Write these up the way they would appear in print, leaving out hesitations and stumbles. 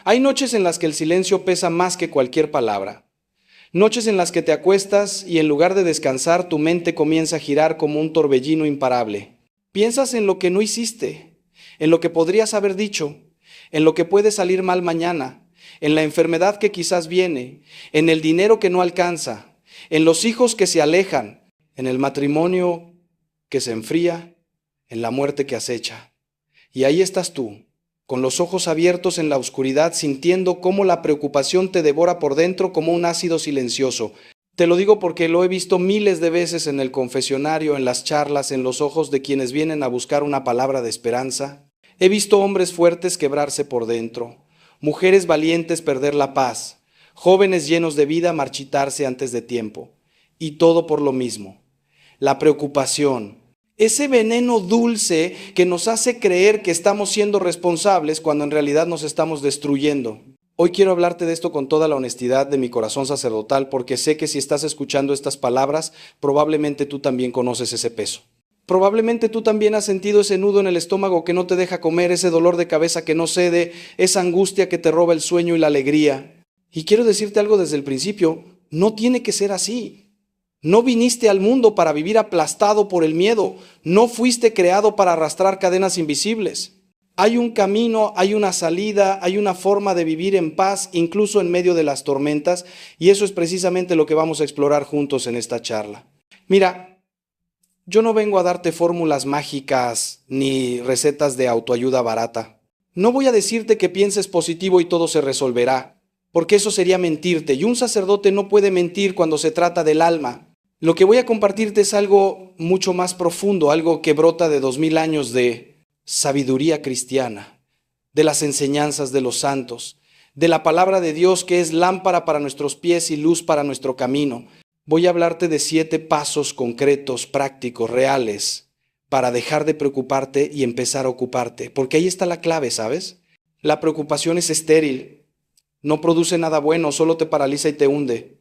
Hay noches en las que el silencio pesa más que cualquier palabra. Noches en las que te acuestas y en lugar de descansar tu mente comienza a girar como un torbellino imparable. Piensas en lo que no hiciste, en lo que podrías haber dicho, en lo que puede salir mal mañana, en la enfermedad que quizás viene, en el dinero que no alcanza, en los hijos que se alejan, en el matrimonio que se enfría, en la muerte que acecha. Y ahí estás tú, con los ojos abiertos en la oscuridad, sintiendo cómo la preocupación te devora por dentro como un ácido silencioso. Te lo digo porque lo he visto miles de veces en el confesionario, en las charlas, en los ojos de quienes vienen a buscar una palabra de esperanza. He visto hombres fuertes quebrarse por dentro, mujeres valientes perder la paz, jóvenes llenos de vida marchitarse antes de tiempo. Y todo por lo mismo, la preocupación. Ese veneno dulce que nos hace creer que estamos siendo responsables cuando en realidad nos estamos destruyendo. Hoy quiero hablarte de esto con toda la honestidad de mi corazón sacerdotal, porque sé que si estás escuchando estas palabras, probablemente tú también conoces ese peso. Probablemente tú también has sentido ese nudo en el estómago que no te deja comer, ese dolor de cabeza que no cede, esa angustia que te roba el sueño y la alegría. Y quiero decirte algo desde el principio, no tiene que ser así. No viniste al mundo para vivir aplastado por el miedo. No fuiste creado para arrastrar cadenas invisibles. Hay un camino, hay una salida, hay una forma de vivir en paz, incluso en medio de las tormentas, y eso es precisamente lo que vamos a explorar juntos en esta charla. Mira, yo no vengo a darte fórmulas mágicas ni recetas de autoayuda barata. No voy a decirte que pienses positivo y todo se resolverá, porque eso sería mentirte, y un sacerdote no puede mentir cuando se trata del alma. Lo que voy a compartirte es algo mucho más profundo, algo que brota de 2000 años de sabiduría cristiana, de las enseñanzas de los santos, de la palabra de Dios que es lámpara para nuestros pies y luz para nuestro camino. Voy a hablarte de 7 pasos concretos, prácticos, reales, para dejar de preocuparte y empezar a ocuparte, porque ahí está la clave, ¿sabes? La preocupación es estéril, no produce nada bueno, solo te paraliza y te hunde.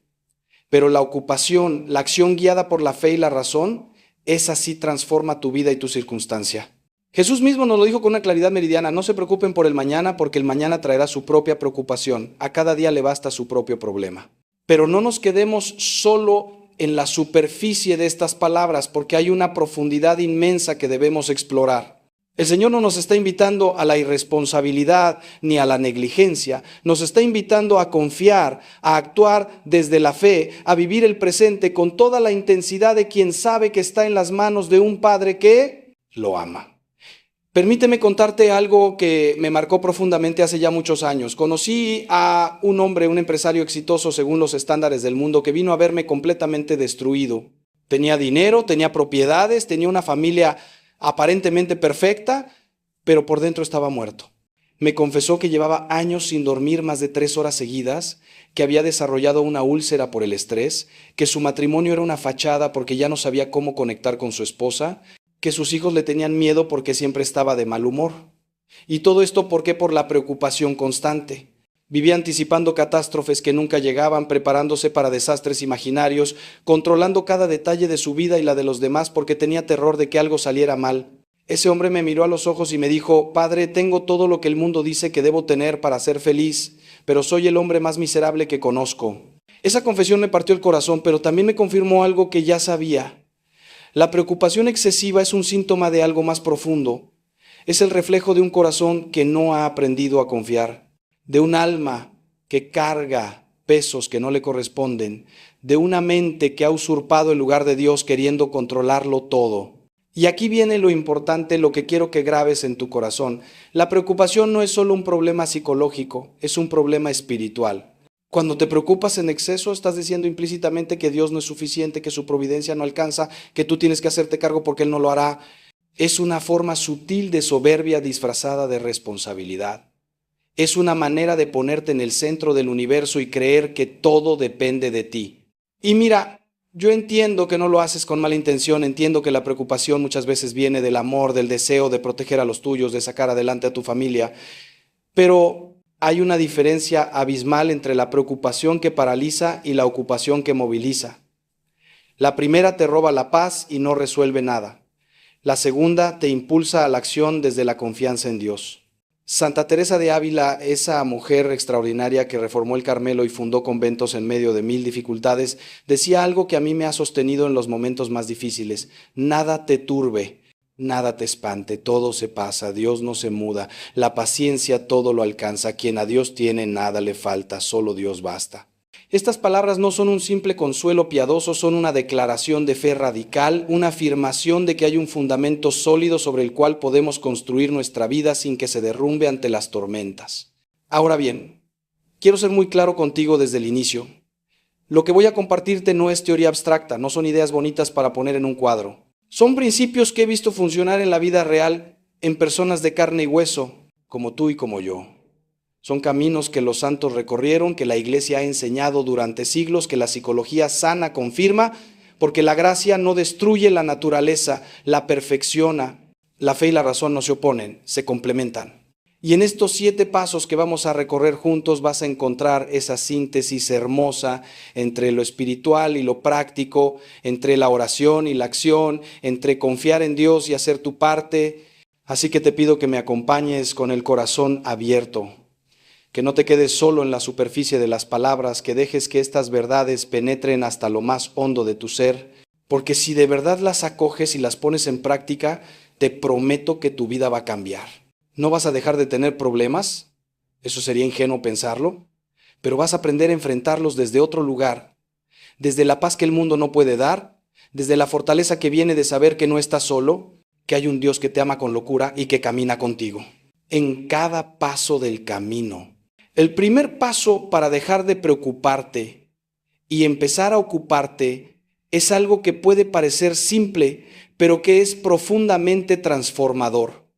Pero la ocupación, la acción guiada por la fe y la razón, esa sí transforma tu vida y tu circunstancia. Jesús mismo nos lo dijo con una claridad meridiana: no se preocupen por el mañana, porque el mañana traerá su propia preocupación. A cada día le basta su propio problema. Pero no nos quedemos solo en la superficie de estas palabras, porque hay una profundidad inmensa que debemos explorar. El Señor no nos está invitando a la irresponsabilidad ni a la negligencia, nos está invitando a confiar, a actuar desde la fe, a vivir el presente con toda la intensidad de quien sabe que está en las manos de un Padre que lo ama. Permíteme contarte algo que me marcó profundamente hace ya muchos años. Conocí a un hombre, un empresario exitoso según los estándares del mundo, que vino a verme completamente destruido. Tenía dinero, tenía propiedades, tenía una familia aparentemente perfecta, pero por dentro estaba muerto. Me confesó que llevaba años sin dormir más de 3 horas seguidas, que había desarrollado una úlcera por el estrés, que su matrimonio era una fachada porque ya no sabía cómo conectar con su esposa, que sus hijos le tenían miedo porque siempre estaba de mal humor. Y todo esto, ¿por qué? Por la preocupación constante. Vivía anticipando catástrofes que nunca llegaban, preparándose para desastres imaginarios, controlando cada detalle de su vida y la de los demás porque tenía terror de que algo saliera mal. Ese hombre me miró a los ojos y me dijo: Padre, tengo todo lo que el mundo dice que debo tener para ser feliz, pero soy el hombre más miserable que conozco. Esa confesión me partió el corazón, pero también me confirmó algo que ya sabía. La preocupación excesiva es un síntoma de algo más profundo. Es el reflejo de un corazón que no ha aprendido a confiar, de un alma que carga pesos que no le corresponden, de una mente que ha usurpado el lugar de Dios queriendo controlarlo todo. Y aquí viene lo importante, lo que quiero que grabes en tu corazón. La preocupación no es solo un problema psicológico, es un problema espiritual. Cuando te preocupas en exceso, estás diciendo implícitamente que Dios no es suficiente, que su providencia no alcanza, que tú tienes que hacerte cargo porque Él no lo hará. Es una forma sutil de soberbia disfrazada de responsabilidad. Es una manera de ponerte en el centro del universo y creer que todo depende de ti. Y mira, yo entiendo que no lo haces con mala intención, entiendo que la preocupación muchas veces viene del amor, del deseo de proteger a los tuyos, de sacar adelante a tu familia, pero hay una diferencia abismal entre la preocupación que paraliza y la ocupación que moviliza. La primera te roba la paz y no resuelve nada. La segunda te impulsa a la acción desde la confianza en Dios. Santa Teresa de Ávila, esa mujer extraordinaria que reformó el Carmelo y fundó conventos en medio de 1000 dificultades, decía algo que a mí me ha sostenido en los momentos más difíciles: nada te turbe, nada te espante, todo se pasa, Dios no se muda, la paciencia todo lo alcanza, quien a Dios tiene nada le falta, solo Dios basta. Estas palabras no son un simple consuelo piadoso, son una declaración de fe radical, una afirmación de que hay un fundamento sólido sobre el cual podemos construir nuestra vida sin que se derrumbe ante las tormentas. Ahora bien, quiero ser muy claro contigo desde el inicio. Lo que voy a compartirte no es teoría abstracta, no son ideas bonitas para poner en un cuadro. Son principios que he visto funcionar en la vida real en personas de carne y hueso, como tú y como yo. Son caminos que los santos recorrieron, que la Iglesia ha enseñado durante siglos, que la psicología sana confirma, porque la gracia no destruye la naturaleza, la perfecciona. La fe y la razón no se oponen, se complementan. Y en estos 7 pasos que vamos a recorrer juntos vas a encontrar esa síntesis hermosa entre lo espiritual y lo práctico, entre la oración y la acción, entre confiar en Dios y hacer tu parte. Así que te pido que me acompañes con el corazón abierto. Que no te quedes solo en la superficie de las palabras, que dejes que estas verdades penetren hasta lo más hondo de tu ser, porque si de verdad las acoges y las pones en práctica, te prometo que tu vida va a cambiar. No vas a dejar de tener problemas, eso sería ingenuo pensarlo, pero vas a aprender a enfrentarlos desde otro lugar, desde la paz que el mundo no puede dar, desde la fortaleza que viene de saber que no estás solo, que hay un Dios que te ama con locura y que camina contigo, en cada paso del camino. El primer paso para dejar de preocuparte y empezar a ocuparte es algo que puede parecer simple, pero que es profundamente transformador.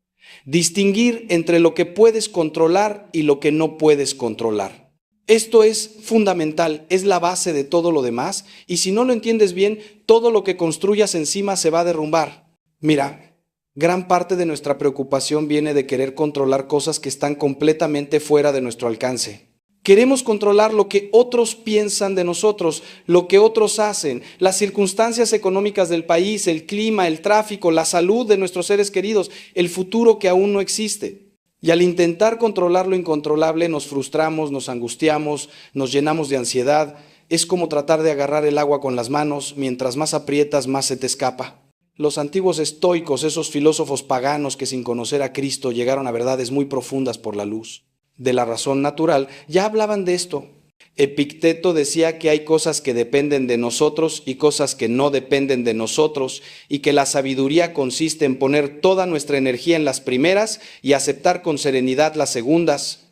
Distinguir entre lo que puedes controlar y lo que no puedes controlar. Esto es fundamental, es la base de todo lo demás, y si no lo entiendes bien, todo lo que construyas encima se va a derrumbar. Mira, gran parte de nuestra preocupación viene de querer controlar cosas que están completamente fuera de nuestro alcance. Queremos controlar lo que otros piensan de nosotros, lo que otros hacen, las circunstancias económicas del país, el clima, el tráfico, la salud de nuestros seres queridos, el futuro que aún no existe. Y al intentar controlar lo incontrolable nos frustramos, nos angustiamos, nos llenamos de ansiedad. Es como tratar de agarrar el agua con las manos, mientras más aprietas, más se te escapa. Los antiguos estoicos, esos filósofos paganos que sin conocer a Cristo llegaron a verdades muy profundas por la luz de la razón natural, ya hablaban de esto. Epicteto decía que hay cosas que dependen de nosotros y cosas que no dependen de nosotros, y que la sabiduría consiste en poner toda nuestra energía en las primeras y aceptar con serenidad las segundas.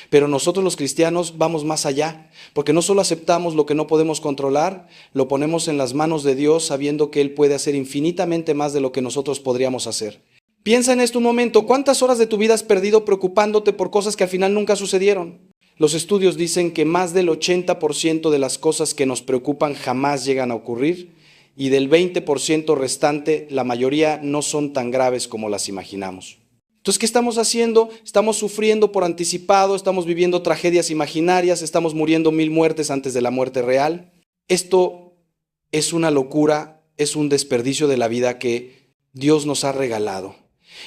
Pero nosotros los cristianos vamos más allá, porque no solo aceptamos lo que no podemos controlar, lo ponemos en las manos de Dios sabiendo que Él puede hacer infinitamente más de lo que nosotros podríamos hacer. Piensa en esto un momento, ¿cuántas horas de tu vida has perdido preocupándote por cosas que al final nunca sucedieron? Los estudios dicen que más del 80% de las cosas que nos preocupan jamás llegan a ocurrir, y del 20% restante, la mayoría no son tan graves como las imaginamos. Entonces, ¿qué estamos haciendo? Estamos sufriendo por anticipado, estamos viviendo tragedias imaginarias, estamos muriendo 1000 muertes antes de la muerte real. Esto es una locura, es un desperdicio de la vida que Dios nos ha regalado.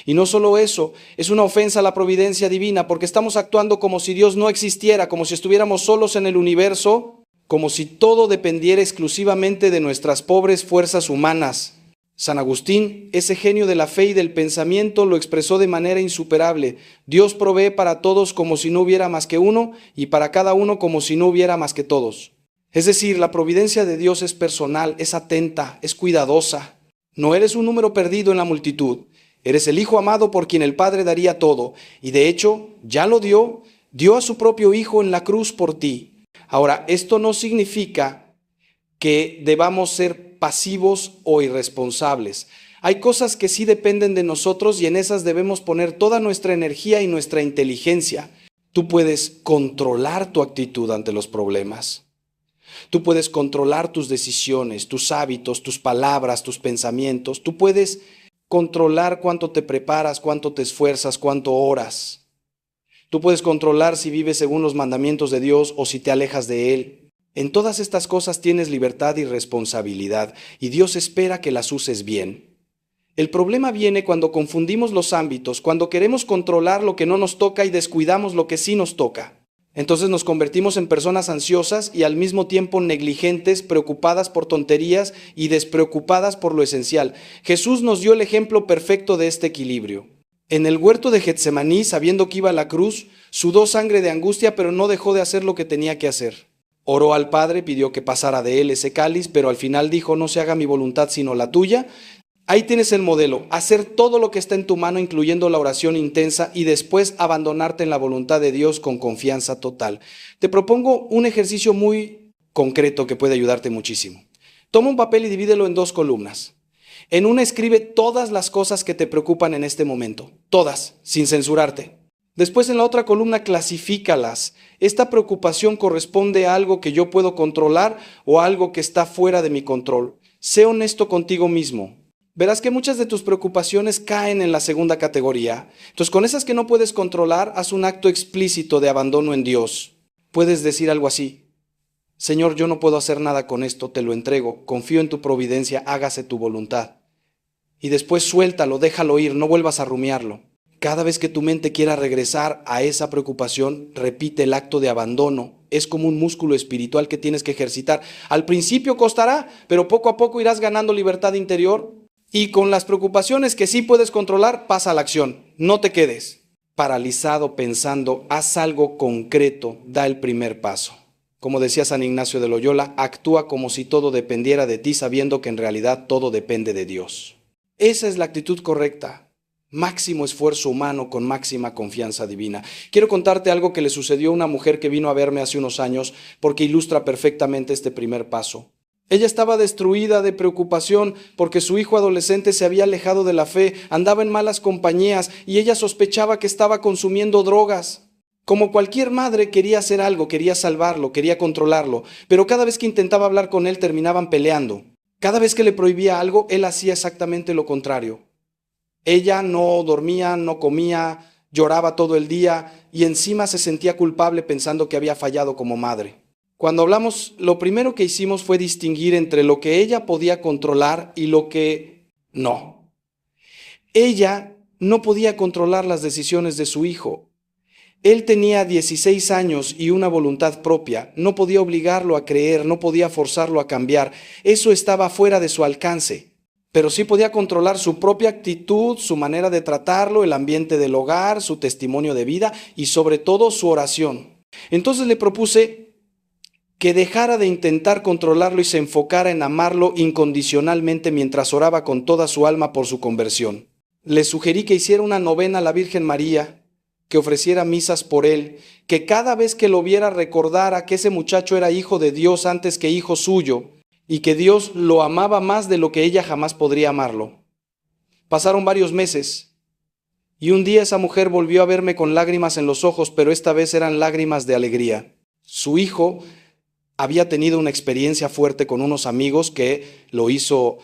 Y no solo eso, es una ofensa a la providencia divina, porque estamos actuando como si Dios no existiera, como si estuviéramos solos en el universo, como si todo dependiera exclusivamente de nuestras pobres fuerzas humanas. San Agustín, ese genio de la fe y del pensamiento, lo expresó de manera insuperable. Dios provee para todos como si no hubiera más que uno, y para cada uno como si no hubiera más que todos. Es decir, la providencia de Dios es personal, es atenta, es cuidadosa. No eres un número perdido en la multitud. Eres el Hijo amado por quien el Padre daría todo, y de hecho ya lo dio a su propio Hijo en la cruz por ti. Ahora, esto no significa que debamos ser pasivos o irresponsables. Hay cosas que sí dependen de nosotros y en esas debemos poner toda nuestra energía y nuestra inteligencia. Tú puedes controlar tu actitud ante los problemas. Tú puedes controlar tus decisiones, tus hábitos, tus palabras, tus pensamientos. Tú puedes controlar cuánto te preparas, cuánto te esfuerzas, cuánto oras. Tú puedes controlar si vives según los mandamientos de Dios o si te alejas de Él. En todas estas cosas tienes libertad y responsabilidad, y Dios espera que las uses bien. El problema viene cuando confundimos los ámbitos, cuando queremos controlar lo que no nos toca y descuidamos lo que sí nos toca. Entonces nos convertimos en personas ansiosas y al mismo tiempo negligentes, preocupadas por tonterías y despreocupadas por lo esencial. Jesús nos dio el ejemplo perfecto de este equilibrio. En el huerto de Getsemaní, sabiendo que iba a la cruz, sudó sangre de angustia, pero no dejó de hacer lo que tenía que hacer. Oró al Padre, pidió que pasara de él ese cáliz, pero al final dijo, no se haga mi voluntad sino la tuya. Ahí tienes el modelo, hacer todo lo que está en tu mano, incluyendo la oración intensa, y después abandonarte en la voluntad de Dios con confianza total. Te propongo un ejercicio muy concreto que puede ayudarte muchísimo. Toma un papel y divídelo en 2 columnas. En una escribe todas las cosas que te preocupan en este momento, todas, sin censurarte. Después en la otra columna clasifícalas. Esta preocupación corresponde a algo que yo puedo controlar o a algo que está fuera de mi control. Sé honesto contigo mismo. Verás que muchas de tus preocupaciones caen en la segunda categoría. Entonces, con esas que no puedes controlar, haz un acto explícito de abandono en Dios. Puedes decir algo así: Señor, yo no puedo hacer nada con esto, te lo entrego, confío en tu providencia, hágase tu voluntad. Y después suéltalo, déjalo ir, no vuelvas a rumiarlo. Cada vez que tu mente quiera regresar a esa preocupación, repite el acto de abandono. Es como un músculo espiritual que tienes que ejercitar. Al principio costará, pero poco a poco irás ganando libertad interior. Y con las preocupaciones que sí puedes controlar, pasa a la acción. No te quedes paralizado pensando, haz algo concreto, da el primer paso. Como decía San Ignacio de Loyola, actúa como si todo dependiera de ti, sabiendo que en realidad todo depende de Dios. Esa es la actitud correcta. Máximo esfuerzo humano con máxima confianza divina. Quiero contarte algo que le sucedió a una mujer que vino a verme hace unos años porque ilustra perfectamente este primer paso. Ella estaba destruida de preocupación porque su hijo adolescente se había alejado de la fe, andaba en malas compañías y ella sospechaba que estaba consumiendo drogas. Como cualquier madre quería hacer algo, quería salvarlo, quería controlarlo, pero cada vez que intentaba hablar con él terminaban peleando. Cada vez que le prohibía algo, él hacía exactamente lo contrario. Ella no dormía, no comía, lloraba todo el día y encima se sentía culpable pensando que había fallado como madre. Cuando hablamos, lo primero que hicimos fue distinguir entre lo que ella podía controlar y lo que no. Ella no podía controlar las decisiones de su hijo. Él tenía 16 años y una voluntad propia. No podía obligarlo a creer, no podía forzarlo a cambiar. Eso estaba fuera de su alcance. Pero sí podía controlar su propia actitud, su manera de tratarlo, el ambiente del hogar, su testimonio de vida y sobre todo su oración. Entonces le propuse que dejara de intentar controlarlo y se enfocara en amarlo incondicionalmente mientras oraba con toda su alma por su conversión. Le sugerí que hiciera una novena a la Virgen María, que ofreciera misas por él, que cada vez que lo viera recordara que ese muchacho era hijo de Dios antes que hijo suyo y que Dios lo amaba más de lo que ella jamás podría amarlo. Pasaron varios meses y un día esa mujer volvió a verme con lágrimas en los ojos, pero esta vez eran lágrimas de alegría. Su hijo había tenido una experiencia fuerte con unos amigos que lo hizo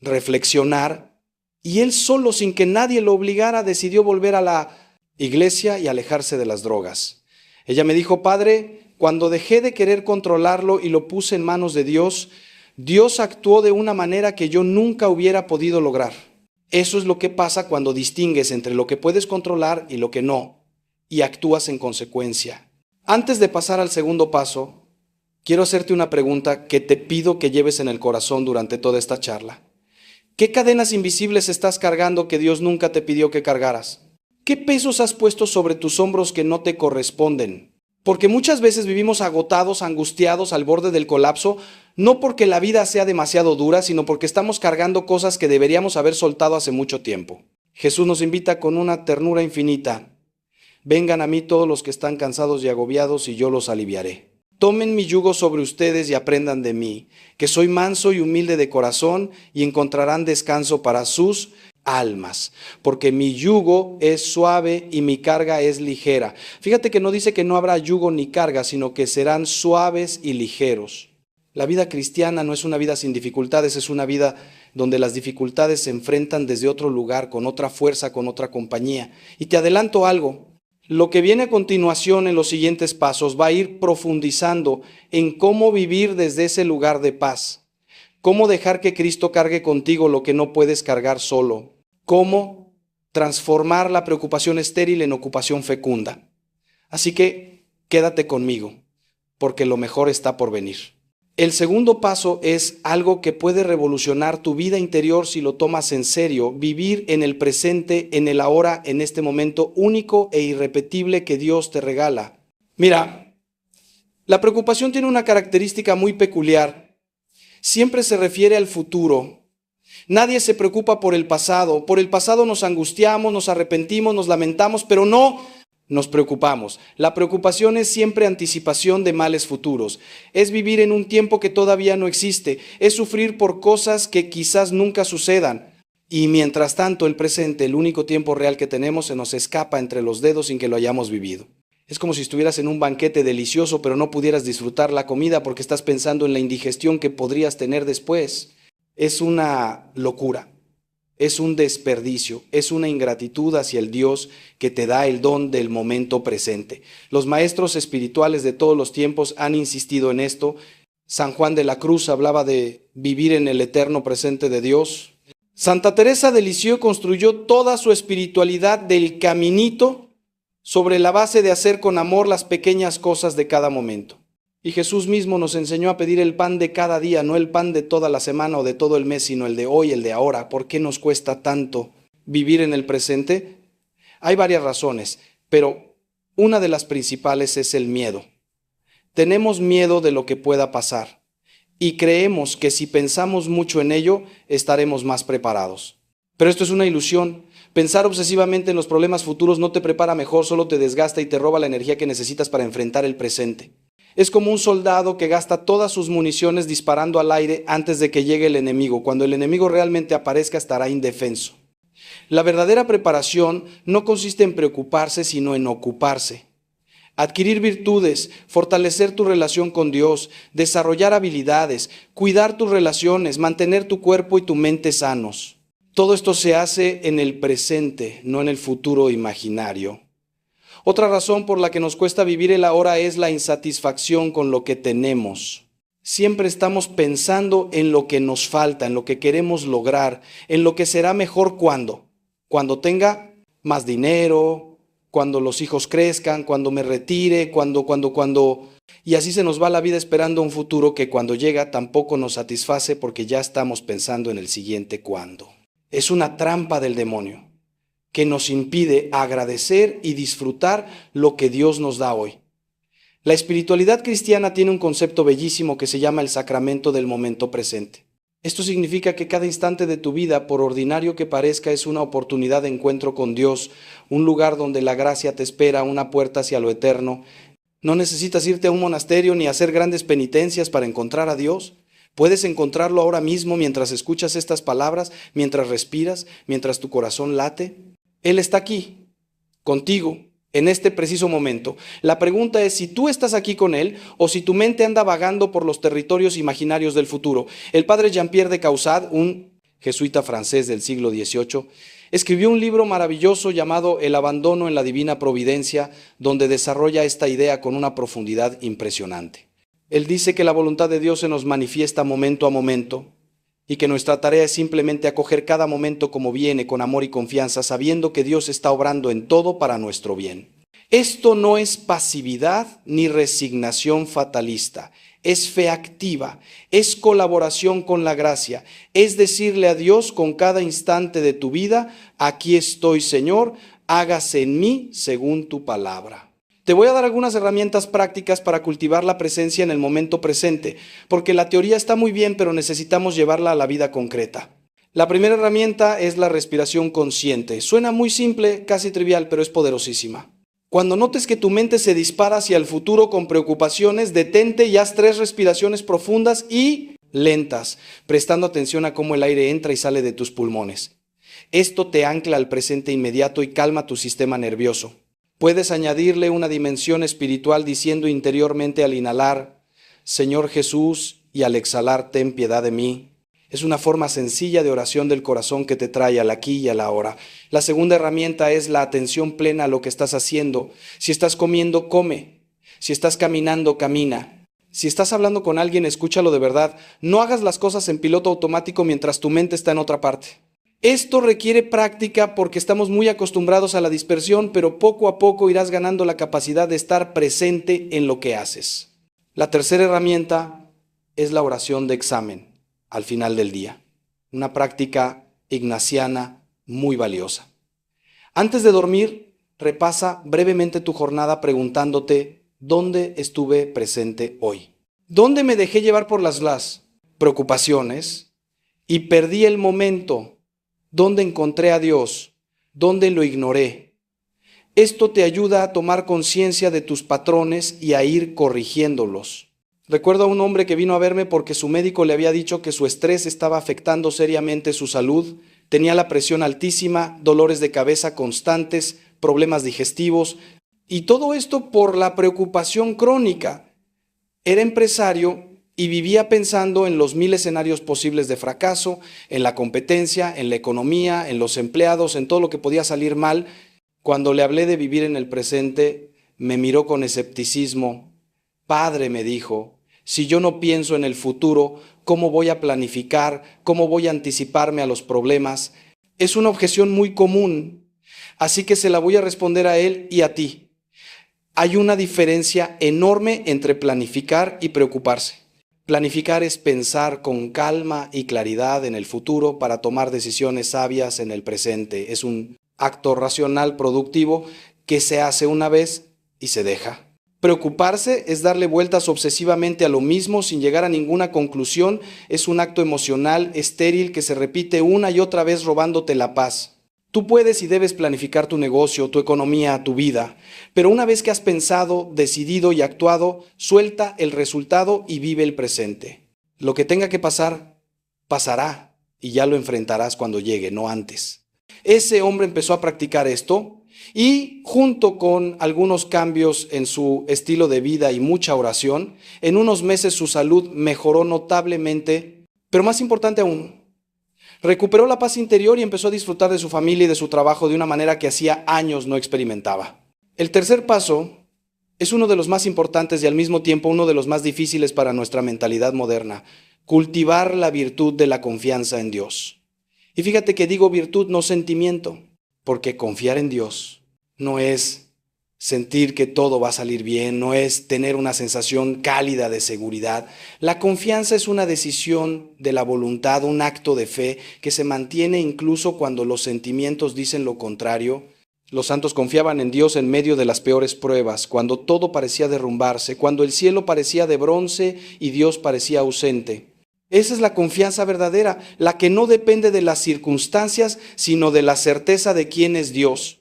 reflexionar y él solo, sin que nadie lo obligara, decidió volver a la iglesia y alejarse de las drogas. Ella me dijo: Padre, cuando dejé de querer controlarlo y lo puse en manos de Dios, Dios actuó de una manera que yo nunca hubiera podido lograr. Eso es lo que pasa cuando distingues entre lo que puedes controlar y lo que no, y actúas en consecuencia. Antes de pasar al segundo paso, quiero hacerte una pregunta que te pido que lleves en el corazón durante toda esta charla. ¿Qué cadenas invisibles estás cargando que Dios nunca te pidió que cargaras? ¿Qué pesos has puesto sobre tus hombros que no te corresponden? Porque muchas veces vivimos agotados, angustiados, al borde del colapso, no porque la vida sea demasiado dura, sino porque estamos cargando cosas que deberíamos haber soltado hace mucho tiempo. Jesús nos invita con una ternura infinita: vengan a mí todos los que están cansados y agobiados y yo los aliviaré. Tomen mi yugo sobre ustedes y aprendan de mí, que soy manso y humilde de corazón, y encontrarán descanso para sus almas, porque mi yugo es suave y mi carga es ligera. Fíjate que no dice que no habrá yugo ni carga, sino que serán suaves y ligeros. La vida cristiana no es una vida sin dificultades, es una vida donde las dificultades se enfrentan desde otro lugar, con otra fuerza, con otra compañía. Y te adelanto algo. Lo que viene a continuación en los siguientes pasos va a ir profundizando en cómo vivir desde ese lugar de paz. cómo dejar que Cristo cargue contigo lo que no puedes cargar solo, cómo transformar la preocupación estéril en ocupación fecunda. Así que quédate conmigo, porque lo mejor está por venir. El segundo paso es algo que puede revolucionar tu vida interior si lo tomas en serio: vivir en el presente, en el ahora, en este momento único e irrepetible que Dios te regala. Mira, la preocupación tiene una característica muy peculiar. Siempre se refiere al futuro. Nadie se preocupa por el pasado. Por el pasado nos angustiamos, nos arrepentimos, nos lamentamos, pero no nos preocupamos. La preocupación es siempre anticipación de males futuros. Es vivir en un tiempo que todavía no existe. Es sufrir por cosas que quizás nunca sucedan. Y mientras tanto, el presente, el único tiempo real que tenemos, se nos escapa entre los dedos sin que lo hayamos vivido. Es como si estuvieras en un banquete delicioso, pero no pudieras disfrutar la comida porque estás pensando en la indigestión que podrías tener después. Es una locura. Es un desperdicio, es una ingratitud hacia el Dios que te da el don del momento presente. Los maestros espirituales de todos los tiempos han insistido en esto. San Juan de la Cruz hablaba de vivir en el eterno presente de Dios. Santa Teresa de Lisieux construyó toda su espiritualidad del caminito sobre la base de hacer con amor las pequeñas cosas de cada momento. Y Jesús mismo nos enseñó a pedir el pan de cada día, no el pan de toda la semana o de todo el mes, sino el de hoy, el de ahora. ¿Por qué nos cuesta tanto vivir en el presente? Hay varias razones, pero una de las principales es el miedo. Tenemos miedo de lo que pueda pasar y creemos que si pensamos mucho en ello, estaremos más preparados. Pero esto es una ilusión. Pensar obsesivamente en los problemas futuros no te prepara mejor, solo te desgasta y te roba la energía que necesitas para enfrentar el presente. Es como un soldado que gasta todas sus municiones disparando al aire antes de que llegue el enemigo. Cuando el enemigo realmente aparezca, estará indefenso. La verdadera preparación no consiste en preocuparse, sino en ocuparse. Adquirir virtudes, fortalecer tu relación con Dios, desarrollar habilidades, cuidar tus relaciones, mantener tu cuerpo y tu mente sanos. Todo esto se hace en el presente, no en el futuro imaginario. Otra razón por la que nos cuesta vivir el ahora es la insatisfacción con lo que tenemos. Siempre estamos pensando en lo que nos falta, en lo que queremos lograr, en lo que será mejor cuando tenga más dinero, cuando los hijos crezcan, cuando me retire, cuando. Y así se nos va la vida esperando un futuro que cuando llega tampoco nos satisface porque ya estamos pensando en el siguiente cuándo. Es una trampa del demonio que nos impide agradecer y disfrutar lo que Dios nos da hoy. La espiritualidad cristiana tiene un concepto bellísimo que se llama el sacramento del momento presente. Esto significa que cada instante de tu vida, por ordinario que parezca, es una oportunidad de encuentro con Dios, un lugar donde la gracia te espera, una puerta hacia lo eterno. No necesitas irte a un monasterio ni hacer grandes penitencias para encontrar a Dios. Puedes encontrarlo ahora mismo mientras escuchas estas palabras, mientras respiras, mientras tu corazón late. Él está aquí, contigo, en este preciso momento. La pregunta es si tú estás aquí con Él o si tu mente anda vagando por los territorios imaginarios del futuro. El padre Jean-Pierre de Caussade, un jesuita francés del siglo XVIII, escribió un libro maravilloso llamado El abandono en la divina providencia, donde desarrolla esta idea con una profundidad impresionante. Él dice que la voluntad de Dios se nos manifiesta momento a momento, y que nuestra tarea es simplemente acoger cada momento como viene, con amor y confianza, sabiendo que Dios está obrando en todo para nuestro bien. Esto no es pasividad ni resignación fatalista, es fe activa, es colaboración con la gracia, es decirle a Dios con cada instante de tu vida: aquí estoy, Señor, hágase en mí según tu palabra. Te voy a dar algunas herramientas prácticas para cultivar la presencia en el momento presente, porque la teoría está muy bien, pero necesitamos llevarla a la vida concreta. La primera herramienta es la respiración consciente. Suena muy simple, casi trivial, pero es poderosísima. Cuando notes que tu mente se dispara hacia el futuro con preocupaciones, detente y haz 3 respiraciones profundas y lentas, prestando atención a cómo el aire entra y sale de tus pulmones. Esto te ancla al presente inmediato y calma tu sistema nervioso. Puedes añadirle una dimensión espiritual diciendo interiormente al inhalar: Señor Jesús, y al exhalar: ten piedad de mí. Es una forma sencilla de oración del corazón que te trae al aquí y a la ahora. La segunda herramienta es la atención plena a lo que estás haciendo. Si estás comiendo, come. Si estás caminando, camina. Si estás hablando con alguien, escúchalo de verdad. No hagas las cosas en piloto automático mientras tu mente está en otra parte. Esto requiere práctica porque estamos muy acostumbrados a la dispersión, pero poco a poco irás ganando la capacidad de estar presente en lo que haces. La tercera herramienta es la oración de examen al final del día. Una práctica ignaciana muy valiosa. Antes de dormir, repasa brevemente tu jornada preguntándote: ¿dónde estuve presente hoy? ¿Dónde me dejé llevar por las preocupaciones y perdí el momento? ¿Dónde encontré a Dios? ¿Dónde lo ignoré? Esto te ayuda a tomar conciencia de tus patrones y a ir corrigiéndolos. Recuerdo a un hombre que vino a verme porque su médico le había dicho que su estrés estaba afectando seriamente su salud. Tenía la presión altísima, dolores de cabeza constantes, problemas digestivos, y todo esto por la preocupación crónica. Era empresario y vivía pensando en los 1000 escenarios posibles de fracaso, en la competencia, en la economía, en los empleados, en todo lo que podía salir mal. Cuando le hablé de vivir en el presente, me miró con escepticismo. Padre, me dijo, si yo no pienso en el futuro, ¿cómo voy a planificar? ¿Cómo voy a anticiparme a los problemas? Es una objeción muy común, así que se la voy a responder a él y a ti. Hay una diferencia enorme entre planificar y preocuparse. Planificar es pensar con calma y claridad en el futuro para tomar decisiones sabias en el presente. Es un acto racional productivo que se hace una vez y se deja. Preocuparse es darle vueltas obsesivamente a lo mismo sin llegar a ninguna conclusión. Es un acto emocional estéril que se repite una y otra vez robándote la paz. Tú puedes y debes planificar tu negocio, tu economía, tu vida, pero una vez que has pensado, decidido y actuado, suelta el resultado y vive el presente. Lo que tenga que pasar, pasará y ya lo enfrentarás cuando llegue, no antes. Ese hombre empezó a practicar esto y, junto con algunos cambios en su estilo de vida y mucha oración, en unos meses su salud mejoró notablemente, pero más importante aún, recuperó la paz interior y empezó a disfrutar de su familia y de su trabajo de una manera que hacía años no experimentaba. El tercer paso es uno de los más importantes y al mismo tiempo uno de los más difíciles para nuestra mentalidad moderna: cultivar la virtud de la confianza en Dios. Y fíjate que digo virtud, no sentimiento, porque confiar en Dios no es sentir que todo va a salir bien, no es tener una sensación cálida de seguridad. La confianza es una decisión de la voluntad, un acto de fe que se mantiene incluso cuando los sentimientos dicen lo contrario. Los santos confiaban en Dios en medio de las peores pruebas, cuando todo parecía derrumbarse, cuando el cielo parecía de bronce y Dios parecía ausente. Esa es la confianza verdadera, la que no depende de las circunstancias, sino de la certeza de quién es Dios.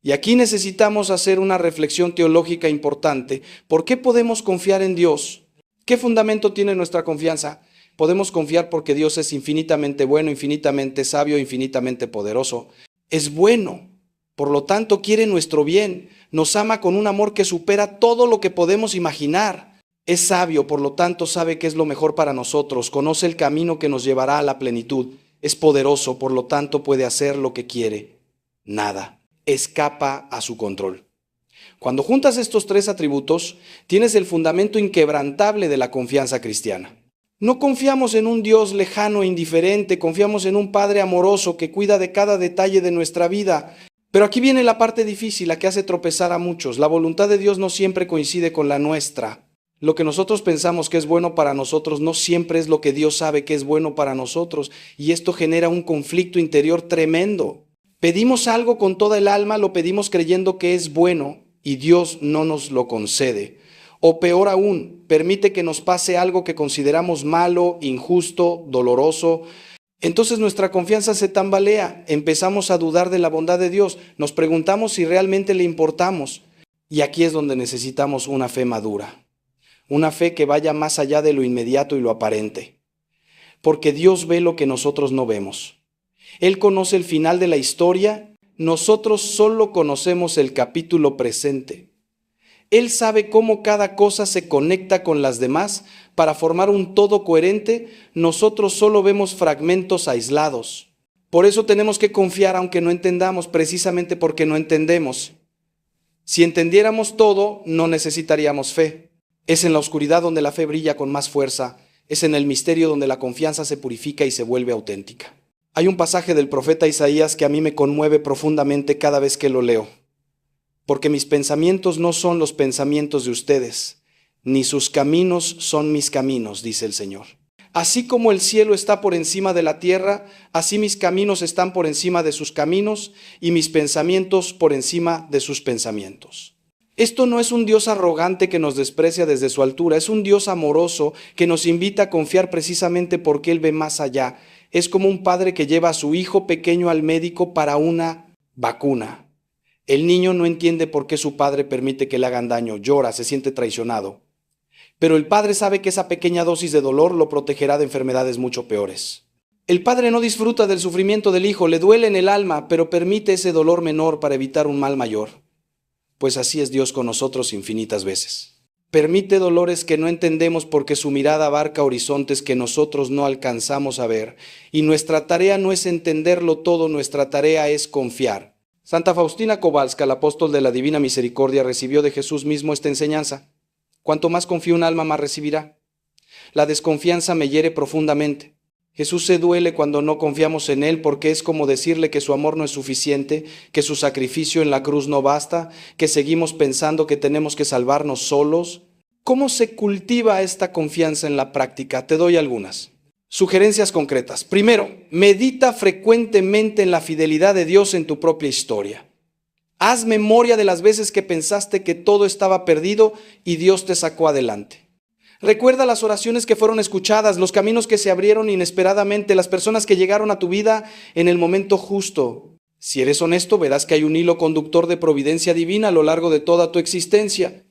Y aquí necesitamos hacer una reflexión teológica importante. ¿Por qué podemos confiar en Dios? ¿Qué fundamento tiene nuestra confianza? Podemos confiar porque Dios es infinitamente bueno, infinitamente sabio, infinitamente poderoso. Es bueno, por lo tanto quiere nuestro bien. Nos ama con un amor que supera todo lo que podemos imaginar. Es sabio, por lo tanto sabe qué es lo mejor para nosotros. Conoce el camino que nos llevará a la plenitud. Es poderoso, por lo tanto puede hacer lo que quiere. Nada escapa a su control. Cuando juntas estos tres atributos, tienes el fundamento inquebrantable de la confianza cristiana. No confiamos en un Dios lejano e indiferente, confiamos en un Padre amoroso que cuida de cada detalle de nuestra vida. Pero aquí viene la parte difícil, la que hace tropezar a muchos. La voluntad de Dios no siempre coincide con la nuestra. Lo que nosotros pensamos que es bueno para nosotros no siempre es lo que Dios sabe que es bueno para nosotros, y esto genera un conflicto interior tremendo. Pedimos algo con toda el alma, lo pedimos creyendo que es bueno y Dios no nos lo concede. O peor aún, permite que nos pase algo que consideramos malo, injusto, doloroso. Entonces nuestra confianza se tambalea, empezamos a dudar de la bondad de Dios, nos preguntamos si realmente le importamos. Y aquí es donde necesitamos una fe madura, una fe que vaya más allá de lo inmediato y lo aparente. Porque Dios ve lo que nosotros no vemos. Él conoce el final de la historia, nosotros solo conocemos el capítulo presente. Él sabe cómo cada cosa se conecta con las demás para formar un todo coherente, nosotros solo vemos fragmentos aislados. Por eso tenemos que confiar aunque no entendamos, precisamente porque no entendemos. Si entendiéramos todo, no necesitaríamos fe. Es en la oscuridad donde la fe brilla con más fuerza, es en el misterio donde la confianza se purifica y se vuelve auténtica. Hay un pasaje del profeta Isaías que a mí me conmueve profundamente cada vez que lo leo, porque mis pensamientos no son los pensamientos de ustedes, ni sus caminos son mis caminos, dice el Señor. Así como el cielo está por encima de la tierra, así mis caminos están por encima de sus caminos y mis pensamientos por encima de sus pensamientos. Esto no es un Dios arrogante que nos desprecia desde su altura, es un Dios amoroso que nos invita a confiar precisamente porque Él ve más allá. Es como un padre que lleva a su hijo pequeño al médico para una vacuna. El niño no entiende por qué su padre permite que le hagan daño, llora, se siente traicionado. Pero el padre sabe que esa pequeña dosis de dolor lo protegerá de enfermedades mucho peores. El padre no disfruta del sufrimiento del hijo, le duele en el alma, pero permite ese dolor menor para evitar un mal mayor. Pues así es Dios con nosotros infinitas veces. Permite dolores que no entendemos porque su mirada abarca horizontes que nosotros no alcanzamos a ver. Y nuestra tarea no es entenderlo todo, nuestra tarea es confiar. Santa Faustina Kowalska, el apóstol de la Divina Misericordia, recibió de Jesús mismo esta enseñanza. Cuanto más confía un alma, más recibirá. La desconfianza me hiere profundamente. Jesús se duele cuando no confiamos en Él porque es como decirle que su amor no es suficiente, que su sacrificio en la cruz no basta, que seguimos pensando que tenemos que salvarnos solos. ¿Cómo se cultiva esta confianza en la práctica? Te doy algunas. Sugerencias concretas. Primero, medita frecuentemente en la fidelidad de Dios en tu propia historia. Haz memoria de las veces que pensaste que todo estaba perdido y Dios te sacó adelante. Recuerda las oraciones que fueron escuchadas, los caminos que se abrieron inesperadamente, las personas que llegaron a tu vida en el momento justo. Si eres honesto, verás que hay un hilo conductor de providencia divina a lo largo de toda tu existencia.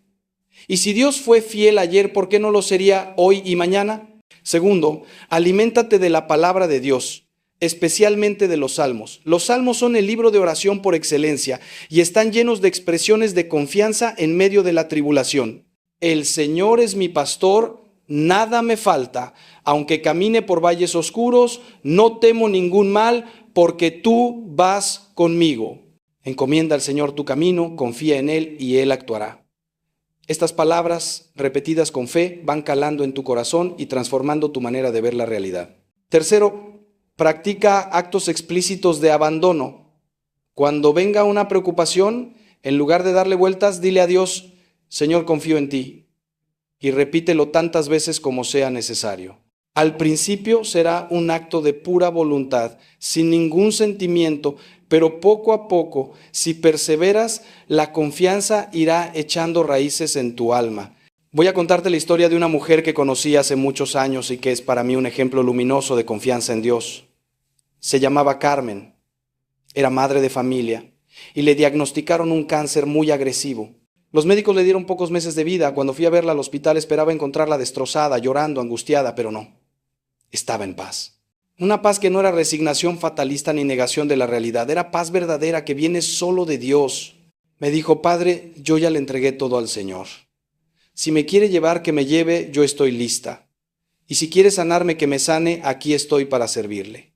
Y si Dios fue fiel ayer, ¿por qué no lo sería hoy y mañana? Segundo, aliméntate de la palabra de Dios, especialmente de los salmos. Los salmos son el libro de oración por excelencia y están llenos de expresiones de confianza en medio de la tribulación. El Señor es mi pastor, nada me falta. Aunque camine por valles oscuros, no temo ningún mal, porque tú vas conmigo. Encomienda al Señor tu camino, confía en Él y Él actuará. Estas palabras, repetidas con fe, van calando en tu corazón y transformando tu manera de ver la realidad. Tercero, practica actos explícitos de abandono. Cuando venga una preocupación, en lugar de darle vueltas, dile a Dios: Señor, confío en ti, y repítelo tantas veces como sea necesario. Al principio será un acto de pura voluntad, sin ningún sentimiento, pero poco a poco, si perseveras, la confianza irá echando raíces en tu alma. Voy a contarte la historia de una mujer que conocí hace muchos años y que es para mí un ejemplo luminoso de confianza en Dios. Se llamaba Carmen, era madre de familia y le diagnosticaron un cáncer muy agresivo. Los médicos le dieron pocos meses de vida. Cuando fui a verla al hospital esperaba encontrarla destrozada, llorando, angustiada, pero no. Estaba en paz. Una paz que no era resignación fatalista ni negación de la realidad. Era paz verdadera que viene solo de Dios. Me dijo: Padre, yo ya le entregué todo al Señor. Si me quiere llevar, que me lleve, yo estoy lista. Y si quiere sanarme, que me sane, aquí estoy para servirle.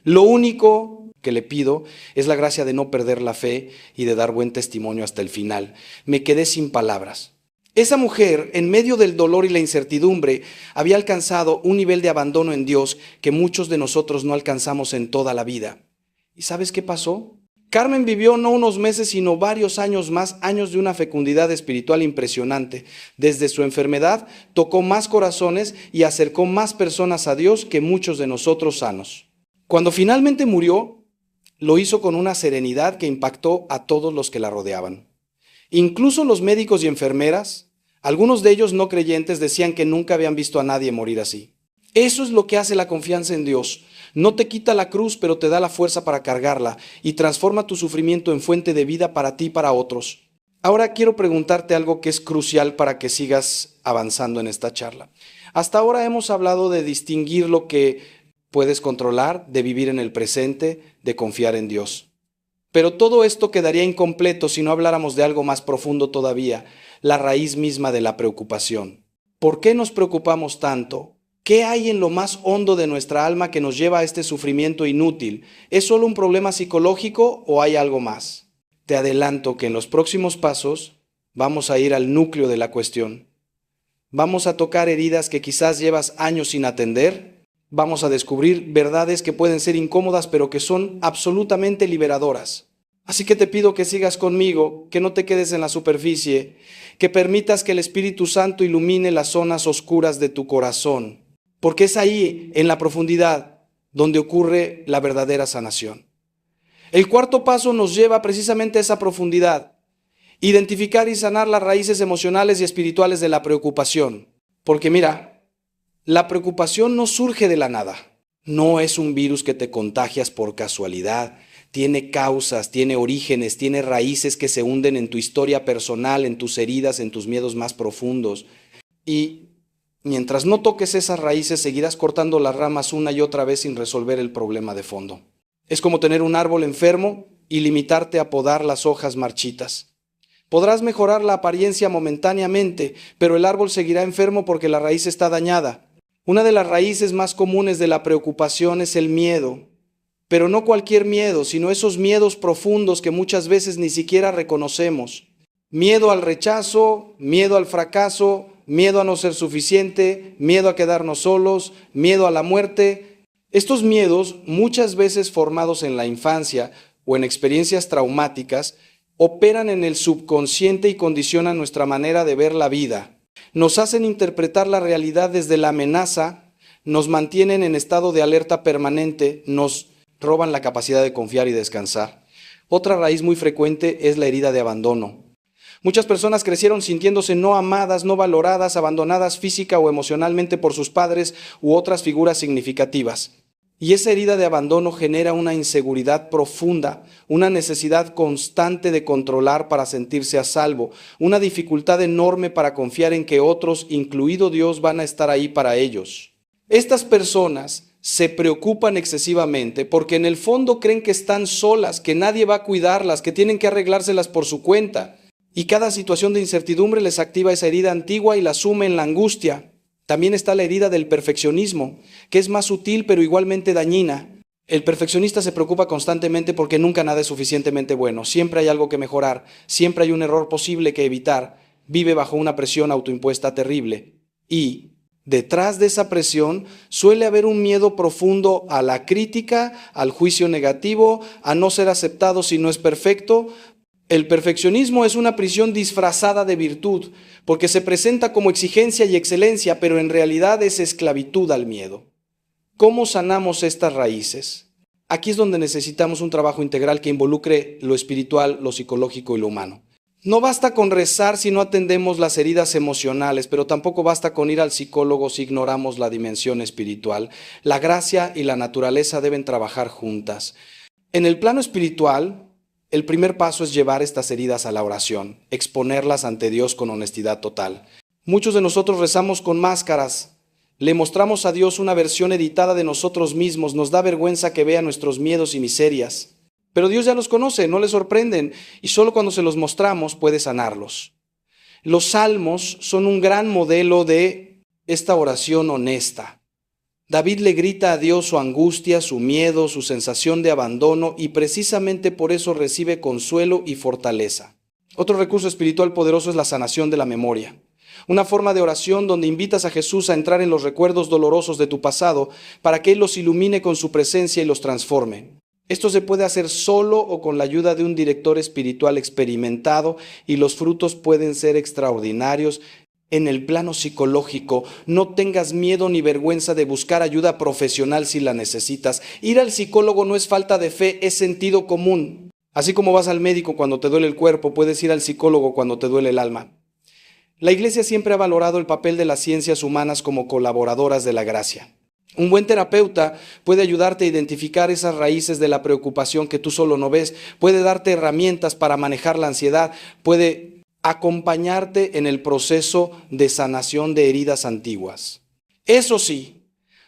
Lo único que le pido es la gracia de no perder la fe y de dar buen testimonio hasta el final. Me quedé sin palabras. Esa mujer, en medio del dolor y la incertidumbre, había alcanzado un nivel de abandono en Dios que muchos de nosotros no alcanzamos en toda la vida. ¿Y sabes qué pasó? Carmen vivió no unos meses, sino varios años más, años de una fecundidad espiritual impresionante. Desde su enfermedad tocó más corazones y acercó más personas a Dios que muchos de nosotros sanos. Cuando finalmente murió, lo hizo con una serenidad que impactó a todos los que la rodeaban. Incluso los médicos y enfermeras, algunos de ellos no creyentes, decían que nunca habían visto a nadie morir así. Eso es lo que hace la confianza en Dios. No te quita la cruz, pero te da la fuerza para cargarla y transforma tu sufrimiento en fuente de vida para ti y para otros. Ahora quiero preguntarte algo que es crucial para que sigas avanzando en esta charla. Hasta ahora hemos hablado de distinguir lo que puedes controlar, de vivir en el presente, de confiar en Dios. Pero todo esto quedaría incompleto si no habláramos de algo más profundo todavía, la raíz misma de la preocupación. ¿Por qué nos preocupamos tanto? ¿Qué hay en lo más hondo de nuestra alma que nos lleva a este sufrimiento inútil? ¿Es solo un problema psicológico o hay algo más? Te adelanto que en los próximos pasos vamos a ir al núcleo de la cuestión. Vamos a tocar heridas que quizás llevas años sin atender. Vamos a descubrir verdades que pueden ser incómodas, pero que son absolutamente liberadoras. Así que te pido que sigas conmigo, que no te quedes en la superficie, que permitas que el Espíritu Santo ilumine las zonas oscuras de tu corazón, porque es ahí, en la profundidad, donde ocurre la verdadera sanación. El cuarto paso nos lleva precisamente a esa profundidad: identificar y sanar las raíces emocionales y espirituales de la preocupación. Porque mira, la preocupación no surge de la nada. No es un virus que te contagias por casualidad. Tiene causas, tiene orígenes, tiene raíces que se hunden en tu historia personal, en tus heridas, en tus miedos más profundos. Y mientras no toques esas raíces, seguirás cortando las ramas una y otra vez sin resolver el problema de fondo. Es como tener un árbol enfermo y limitarte a podar las hojas marchitas. Podrás mejorar la apariencia momentáneamente, pero el árbol seguirá enfermo porque la raíz está dañada. Una de las raíces más comunes de la preocupación es el miedo, pero no cualquier miedo, sino esos miedos profundos que muchas veces ni siquiera reconocemos. Miedo al rechazo, miedo al fracaso, miedo a no ser suficiente, miedo a quedarnos solos, miedo a la muerte. Estos miedos, muchas veces formados en la infancia o en experiencias traumáticas, operan en el subconsciente y condicionan nuestra manera de ver la vida. Nos hacen interpretar la realidad desde la amenaza, nos mantienen en estado de alerta permanente, nos roban la capacidad de confiar y descansar. Otra raíz muy frecuente es la herida de abandono. Muchas personas crecieron sintiéndose no amadas, no valoradas, abandonadas física o emocionalmente por sus padres u otras figuras significativas. Y esa herida de abandono genera una inseguridad profunda, una necesidad constante de controlar para sentirse a salvo, una dificultad enorme para confiar en que otros, incluido Dios, van a estar ahí para ellos. Estas personas se preocupan excesivamente porque en el fondo creen que están solas, que nadie va a cuidarlas, que tienen que arreglárselas por su cuenta. Y cada situación de incertidumbre les activa esa herida antigua y la sume en la angustia. También está la herida del perfeccionismo, que es más sutil pero igualmente dañina. El perfeccionista se preocupa constantemente porque nunca nada es suficientemente bueno. Siempre hay algo que mejorar, siempre hay un error posible que evitar. Vive bajo una presión autoimpuesta terrible. Y detrás de esa presión suele haber un miedo profundo a la crítica, al juicio negativo, a no ser aceptado si no es perfecto. El perfeccionismo es una prisión disfrazada de virtud, porque se presenta como exigencia y excelencia, pero en realidad es esclavitud al miedo. ¿Cómo sanamos estas raíces? Aquí es donde necesitamos un trabajo integral que involucre lo espiritual, lo psicológico y lo humano. No basta con rezar si no atendemos las heridas emocionales, pero tampoco basta con ir al psicólogo si ignoramos la dimensión espiritual. La gracia y la naturaleza deben trabajar juntas. En el plano espiritual, el primer paso es llevar estas heridas a la oración, exponerlas ante Dios con honestidad total. Muchos de nosotros rezamos con máscaras, le mostramos a Dios una versión editada de nosotros mismos, nos da vergüenza que vea nuestros miedos y miserias. Pero Dios ya los conoce, no le sorprenden, y solo cuando se los mostramos puede sanarlos. Los salmos son un gran modelo de esta oración honesta. David le grita a Dios su angustia, su miedo, su sensación de abandono, y precisamente por eso recibe consuelo y fortaleza. Otro recurso espiritual poderoso es la sanación de la memoria. Una forma de oración donde invitas a Jesús a entrar en los recuerdos dolorosos de tu pasado para que Él los ilumine con su presencia y los transforme. Esto se puede hacer solo o con la ayuda de un director espiritual experimentado, y los frutos pueden ser extraordinarios. En el plano psicológico, no tengas miedo ni vergüenza de buscar ayuda profesional si la necesitas. Ir al psicólogo no es falta de fe, es sentido común. Así como vas al médico cuando te duele el cuerpo, puedes ir al psicólogo cuando te duele el alma. La Iglesia siempre ha valorado el papel de las ciencias humanas como colaboradoras de la gracia. Un buen terapeuta puede ayudarte a identificar esas raíces de la preocupación que tú solo no ves, puede darte herramientas para manejar la ansiedad, puede acompañarte en el proceso de sanación de heridas antiguas. Eso sí,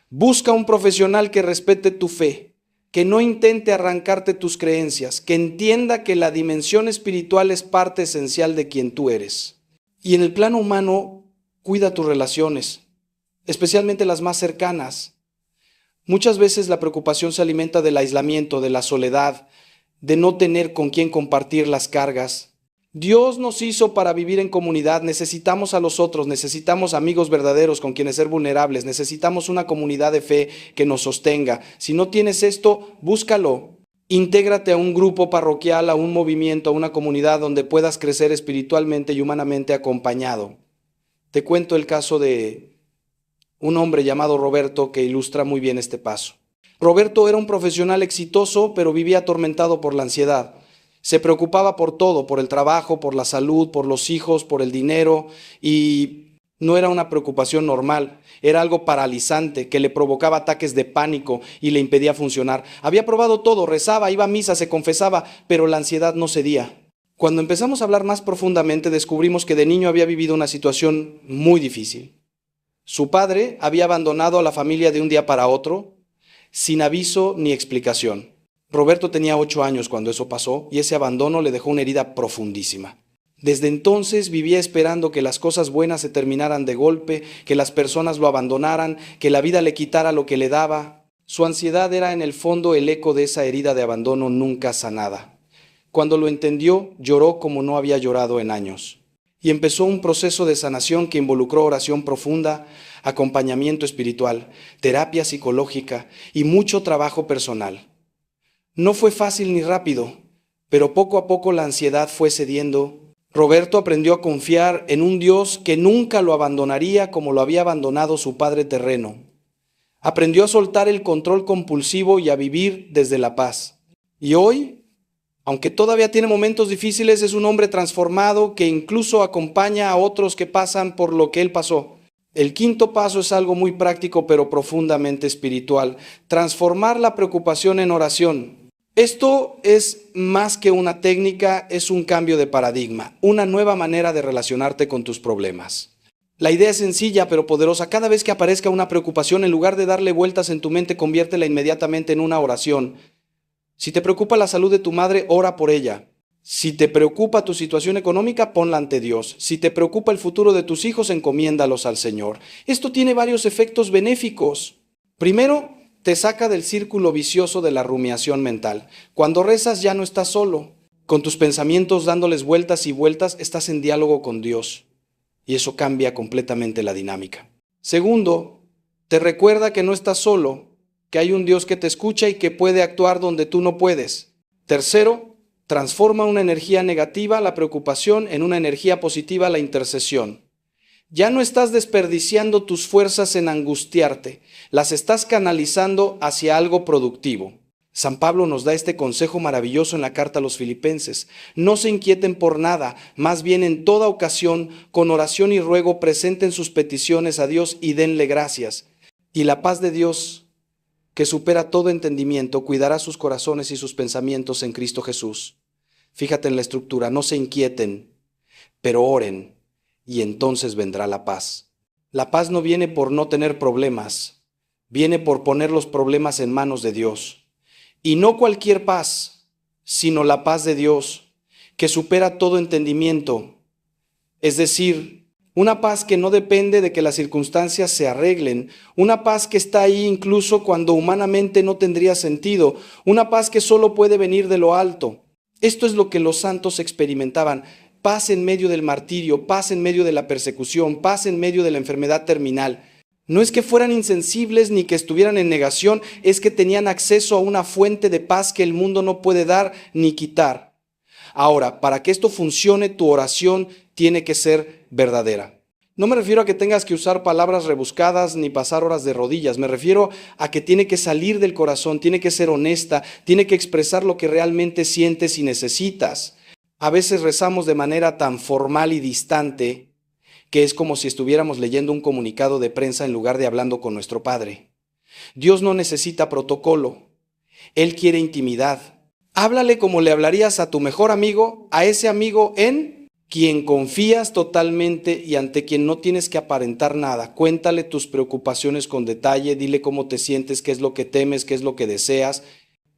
busca un profesional que respete tu fe, que no intente arrancarte tus creencias, que entienda que la dimensión espiritual es parte esencial de quien tú eres. Y en el plano humano, cuida tus relaciones, especialmente las más cercanas. Muchas veces la preocupación se alimenta del aislamiento, de la soledad, de no tener con quién compartir las cargas. Dios nos hizo para vivir en comunidad, necesitamos a los otros, necesitamos amigos verdaderos con quienes ser vulnerables, necesitamos una comunidad de fe que nos sostenga. Si no tienes esto, búscalo. Intégrate a un grupo parroquial, a un movimiento, a una comunidad donde puedas crecer espiritualmente y humanamente acompañado. Te cuento el caso de un hombre llamado Roberto que ilustra muy bien este paso. Roberto era un profesional exitoso, pero vivía atormentado por la ansiedad. Se preocupaba por todo, por el trabajo, por la salud, por los hijos, por el dinero, y no era una preocupación normal, era algo paralizante que le provocaba ataques de pánico y le impedía funcionar. Había probado todo, rezaba, iba a misa, se confesaba, pero la ansiedad no cedía. Cuando empezamos a hablar más profundamente, descubrimos que de niño había vivido una situación muy difícil. Su padre había abandonado a la familia de un día para otro, sin aviso ni explicación. Roberto tenía 8 años cuando eso pasó y ese abandono le dejó una herida profundísima. Desde entonces vivía esperando que las cosas buenas se terminaran de golpe, que las personas lo abandonaran, que la vida le quitara lo que le daba. Su ansiedad era en el fondo el eco de esa herida de abandono nunca sanada. Cuando lo entendió, lloró como no había llorado en años. Y empezó un proceso de sanación que involucró oración profunda, acompañamiento espiritual, terapia psicológica y mucho trabajo personal. No fue fácil ni rápido, pero poco a poco la ansiedad fue cediendo. Roberto aprendió a confiar en un Dios que nunca lo abandonaría como lo había abandonado su padre terreno. Aprendió a soltar el control compulsivo y a vivir desde la paz. Y hoy, aunque todavía tiene momentos difíciles, es un hombre transformado que incluso acompaña a otros que pasan por lo que él pasó. El quinto paso es algo muy práctico pero profundamente espiritual: transformar la preocupación en oración. Esto es más que una técnica, es un cambio de paradigma, una nueva manera de relacionarte con tus problemas. La idea es sencilla pero poderosa. Cada vez que aparezca una preocupación, en lugar de darle vueltas en tu mente, conviértela inmediatamente en una oración. Si te preocupa la salud de tu madre, ora por ella. Si te preocupa tu situación económica, ponla ante Dios. Si te preocupa el futuro de tus hijos, encomiéndalos al Señor. Esto tiene varios efectos benéficos. Primero, te saca del círculo vicioso de la rumiación mental. Cuando rezas ya no estás solo. Con tus pensamientos dándoles vueltas y vueltas, estás en diálogo con Dios. Y eso cambia completamente la dinámica. Segundo, te recuerda que no estás solo, que hay un Dios que te escucha y que puede actuar donde tú no puedes. Tercero, transforma una energía negativa, la preocupación, en una energía positiva, la intercesión. Ya no estás desperdiciando tus fuerzas en angustiarte, las estás canalizando hacia algo productivo. San Pablo nos da este consejo maravilloso en la carta a los Filipenses: no se inquieten por nada, más bien en toda ocasión, con oración y ruego, presenten sus peticiones a Dios y denle gracias. Y la paz de Dios, que supera todo entendimiento, cuidará sus corazones y sus pensamientos en Cristo Jesús. Fíjate en la estructura: no se inquieten, pero oren, y entonces vendrá la paz. La paz no viene por no tener problemas, viene por poner los problemas en manos de Dios. Y no cualquier paz, sino la paz de Dios, que supera todo entendimiento. Es decir, una paz que no depende de que las circunstancias se arreglen, una paz que está ahí incluso cuando humanamente no tendría sentido, una paz que solo puede venir de lo alto. Esto es lo que los santos experimentaban: paz en medio del martirio, paz en medio de la persecución, paz en medio de la enfermedad terminal. No es que fueran insensibles ni que estuvieran en negación, es que tenían acceso a una fuente de paz que el mundo no puede dar ni quitar. Ahora, para que esto funcione, tu oración tiene que ser verdadera. No me refiero a que tengas que usar palabras rebuscadas ni pasar horas de rodillas. Me refiero a que tiene que salir del corazón, tiene que ser honesta, tiene que expresar lo que realmente sientes y necesitas. A veces rezamos de manera tan formal y distante que es como si estuviéramos leyendo un comunicado de prensa en lugar de hablando con nuestro Padre. Dios no necesita protocolo. Él quiere intimidad. Háblale como le hablarías a tu mejor amigo, a ese amigo en quien confías totalmente y ante quien no tienes que aparentar nada. Cuéntale tus preocupaciones con detalle, dile cómo te sientes, qué es lo que temes, qué es lo que deseas.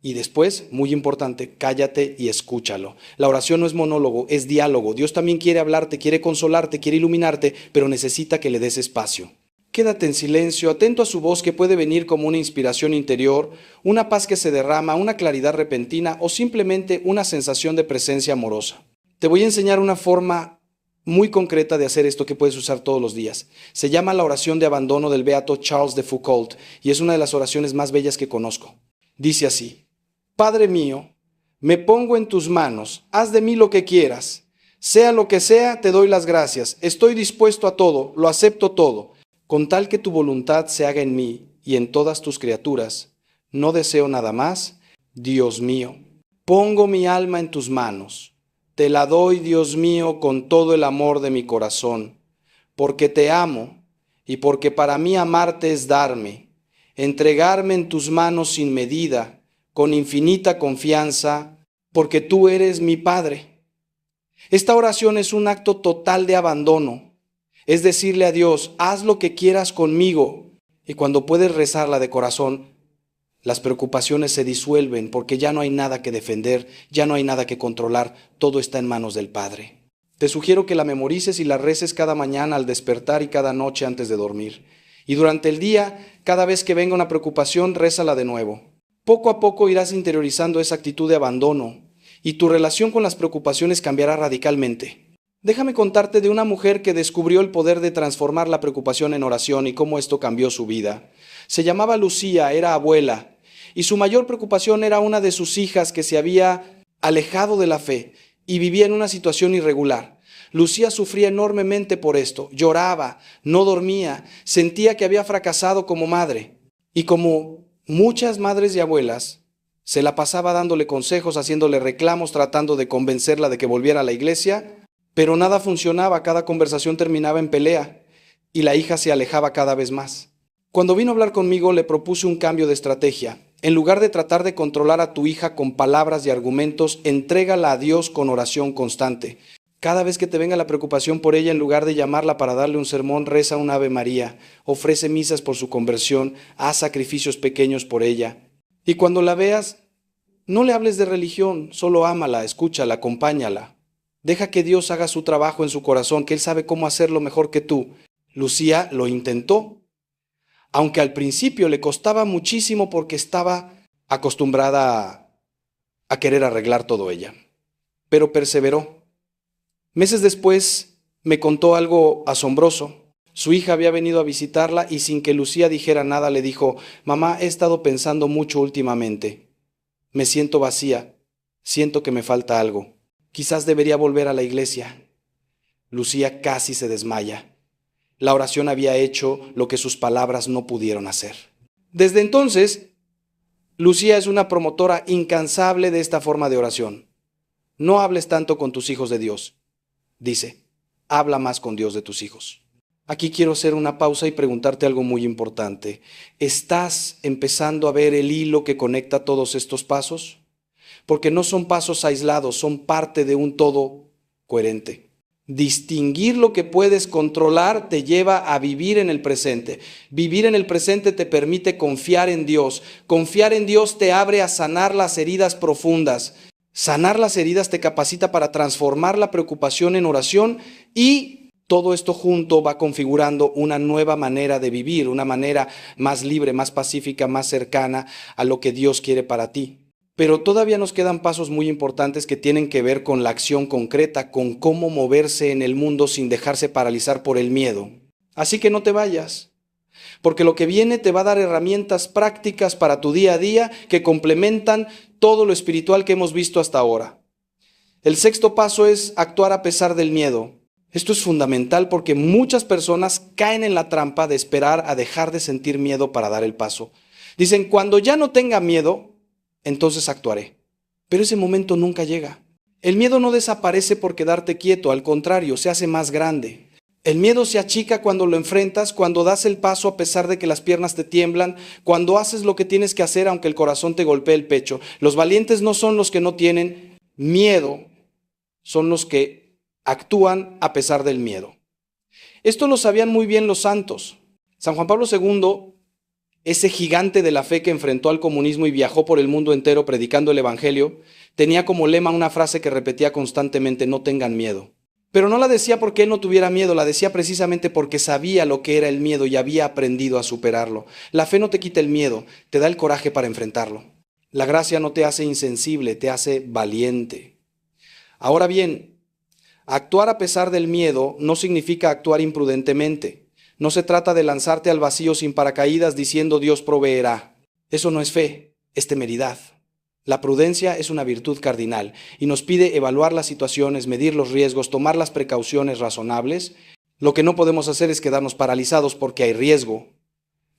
Y después, muy importante, cállate y escúchalo. La oración no es monólogo, es diálogo. Dios también quiere hablarte, quiere consolarte, quiere iluminarte, pero necesita que le des espacio. Quédate en silencio, atento a su voz, que puede venir como una inspiración interior, una paz que se derrama, una claridad repentina o simplemente una sensación de presencia amorosa. Te voy a enseñar una forma muy concreta de hacer esto que puedes usar todos los días. Se llama la oración de abandono del beato Charles de Foucault y es una de las oraciones más bellas que conozco. Dice así: Padre mío, me pongo en tus manos, haz de mí lo que quieras. Sea lo que sea, te doy las gracias. Estoy dispuesto a todo, lo acepto todo, con tal que tu voluntad se haga en mí y en todas tus criaturas. No deseo nada más, Dios mío. Pongo mi alma en tus manos. Te la doy, Dios mío, con todo el amor de mi corazón, porque te amo y porque para mí amarte es darme, entregarme en tus manos sin medida, con infinita confianza, porque tú eres mi Padre. Esta oración es un acto total de abandono, es decirle a Dios, haz lo que quieras conmigo, y cuando puedes rezarla de corazón, las preocupaciones se disuelven porque ya no hay nada que defender, ya no hay nada que controlar, todo está en manos del Padre. Te sugiero que la memorices y la reces cada mañana al despertar y cada noche antes de dormir. Y durante el día, cada vez que venga una preocupación, rézala de nuevo. Poco a poco irás interiorizando esa actitud de abandono y tu relación con las preocupaciones cambiará radicalmente. Déjame contarte de una mujer que descubrió el poder de transformar la preocupación en oración y cómo esto cambió su vida. Se llamaba Lucía, era abuela, y su mayor preocupación era una de sus hijas que se había alejado de la fe y vivía en una situación irregular. Lucía sufría enormemente por esto, lloraba, no dormía, sentía que había fracasado como madre. Y como muchas madres y abuelas, se la pasaba dándole consejos, haciéndole reclamos, tratando de convencerla de que volviera a la iglesia, pero nada funcionaba, cada conversación terminaba en pelea y la hija se alejaba cada vez más. Cuando vino a hablar conmigo le propuse un cambio de estrategia. En lugar de tratar de controlar a tu hija con palabras y argumentos, entrégala a Dios con oración constante. Cada vez que te venga la preocupación por ella, en lugar de llamarla para darle un sermón, reza un Ave María, ofrece misas por su conversión, haz sacrificios pequeños por ella. Y cuando la veas, no le hables de religión, solo ámala, escúchala, acompáñala. Deja que Dios haga su trabajo en su corazón, que Él sabe cómo hacerlo mejor que tú. Lucía lo intentó, aunque al principio le costaba muchísimo porque estaba acostumbrada a querer arreglar todo ella. Pero perseveró. Meses después me contó algo asombroso. Su hija había venido a visitarla y sin que Lucía dijera nada le dijo: Mamá, he estado pensando mucho últimamente. Me siento vacía, siento que me falta algo. Quizás debería volver a la iglesia. Lucía casi se desmaya. La oración había hecho lo que sus palabras no pudieron hacer. Desde entonces, Lucía es una promotora incansable de esta forma de oración. No hables tanto con tus hijos de Dios. Dice, habla más con Dios de tus hijos. Aquí quiero hacer una pausa y preguntarte algo muy importante. ¿Estás empezando a ver el hilo que conecta todos estos pasos? Porque no son pasos aislados, son parte de un todo coherente. Distinguir lo que puedes controlar te lleva a vivir en el presente. Vivir en el presente te permite confiar en Dios. Confiar en Dios te abre a sanar las heridas profundas. Sanar las heridas te capacita para transformar la preocupación en oración y todo esto junto va configurando una nueva manera de vivir, una manera más libre, más pacífica, más cercana a lo que Dios quiere para ti. Pero todavía nos quedan pasos muy importantes que tienen que ver con la acción concreta, con cómo moverse en el mundo sin dejarse paralizar por el miedo. Así que no te vayas, porque lo que viene te va a dar herramientas prácticas para tu día a día que complementan todo lo espiritual que hemos visto hasta ahora. El sexto paso es actuar a pesar del miedo. Esto es fundamental porque muchas personas caen en la trampa de esperar a dejar de sentir miedo para dar el paso. Dicen, cuando ya no tenga miedo, entonces actuaré. Pero ese momento nunca llega. El miedo no desaparece por quedarte quieto, al contrario, se hace más grande. El miedo se achica cuando lo enfrentas, cuando das el paso a pesar de que las piernas te tiemblan, cuando haces lo que tienes que hacer aunque el corazón te golpee el pecho. Los valientes no son los que no tienen miedo, son los que actúan a pesar del miedo. Esto lo sabían muy bien los santos. San Juan Pablo II, ese gigante de la fe que enfrentó al comunismo y viajó por el mundo entero predicando el evangelio, tenía como lema una frase que repetía constantemente: no tengan miedo. Pero no la decía porque él no tuviera miedo, la decía precisamente porque sabía lo que era el miedo y había aprendido a superarlo. La fe no te quita el miedo, te da el coraje para enfrentarlo. La gracia no te hace insensible, te hace valiente. Ahora bien, Actuar a pesar del miedo no significa actuar imprudentemente. No se trata de lanzarte al vacío sin paracaídas diciendo Dios proveerá. Eso no es fe, es temeridad. La prudencia es una virtud cardinal y nos pide evaluar las situaciones, medir los riesgos, tomar las precauciones razonables. Lo que no podemos hacer es quedarnos paralizados porque hay riesgo.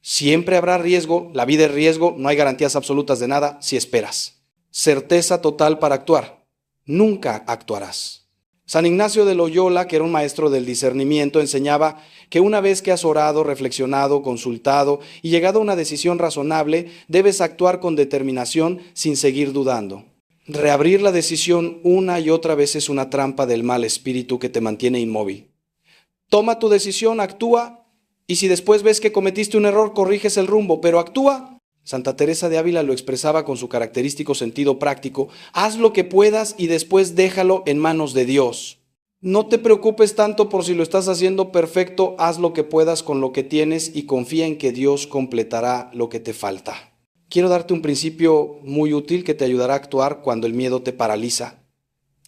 Siempre habrá riesgo, la vida es riesgo, no hay garantías absolutas de nada si esperas. Certeza total para actuar. Nunca actuarás. San Ignacio de Loyola, que era un maestro del discernimiento, enseñaba que una vez que has orado, reflexionado, consultado y llegado a una decisión razonable, debes actuar con determinación sin seguir dudando. Reabrir la decisión una y otra vez es una trampa del mal espíritu que te mantiene inmóvil. Toma tu decisión, actúa, y si después ves que cometiste un error, corriges el rumbo, pero actúa. Santa Teresa de Ávila lo expresaba con su característico sentido práctico. Haz lo que puedas y después déjalo en manos de Dios. No te preocupes tanto por si lo estás haciendo perfecto, haz lo que puedas con lo que tienes y confía en que Dios completará lo que te falta. Quiero darte un principio muy útil que te ayudará a actuar cuando el miedo te paraliza.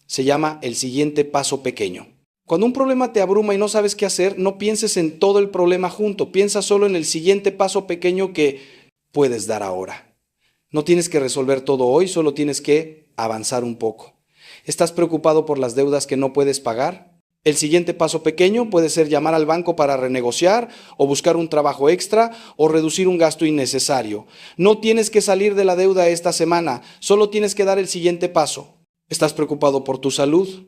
Se llama el siguiente paso pequeño. Cuando un problema te abruma y no sabes qué hacer, no pienses en todo el problema junto, piensa solo en el siguiente paso pequeño que puedes dar ahora. No tienes que resolver todo hoy, solo tienes que avanzar un poco. ¿Estás preocupado por las deudas que no puedes pagar? El siguiente paso pequeño puede ser llamar al banco para renegociar o buscar un trabajo extra o reducir un gasto innecesario. No tienes que salir de la deuda esta semana, solo tienes que dar el siguiente paso. ¿Estás preocupado por tu salud?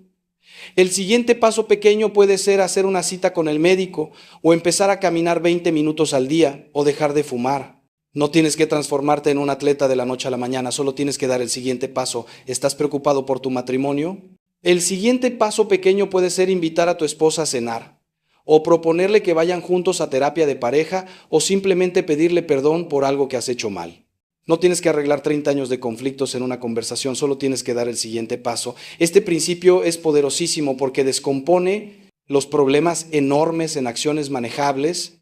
El siguiente paso pequeño puede ser hacer una cita con el médico o empezar a caminar 20 minutos al día o dejar de fumar. No tienes que transformarte en un atleta de la noche a la mañana, solo tienes que dar el siguiente paso. ¿Estás preocupado por tu matrimonio? El siguiente paso pequeño puede ser invitar a tu esposa a cenar, o proponerle que vayan juntos a terapia de pareja, o simplemente pedirle perdón por algo que has hecho mal. No tienes que arreglar 30 años de conflictos en una conversación, solo tienes que dar el siguiente paso. Este principio es poderosísimo porque descompone los problemas enormes en acciones manejables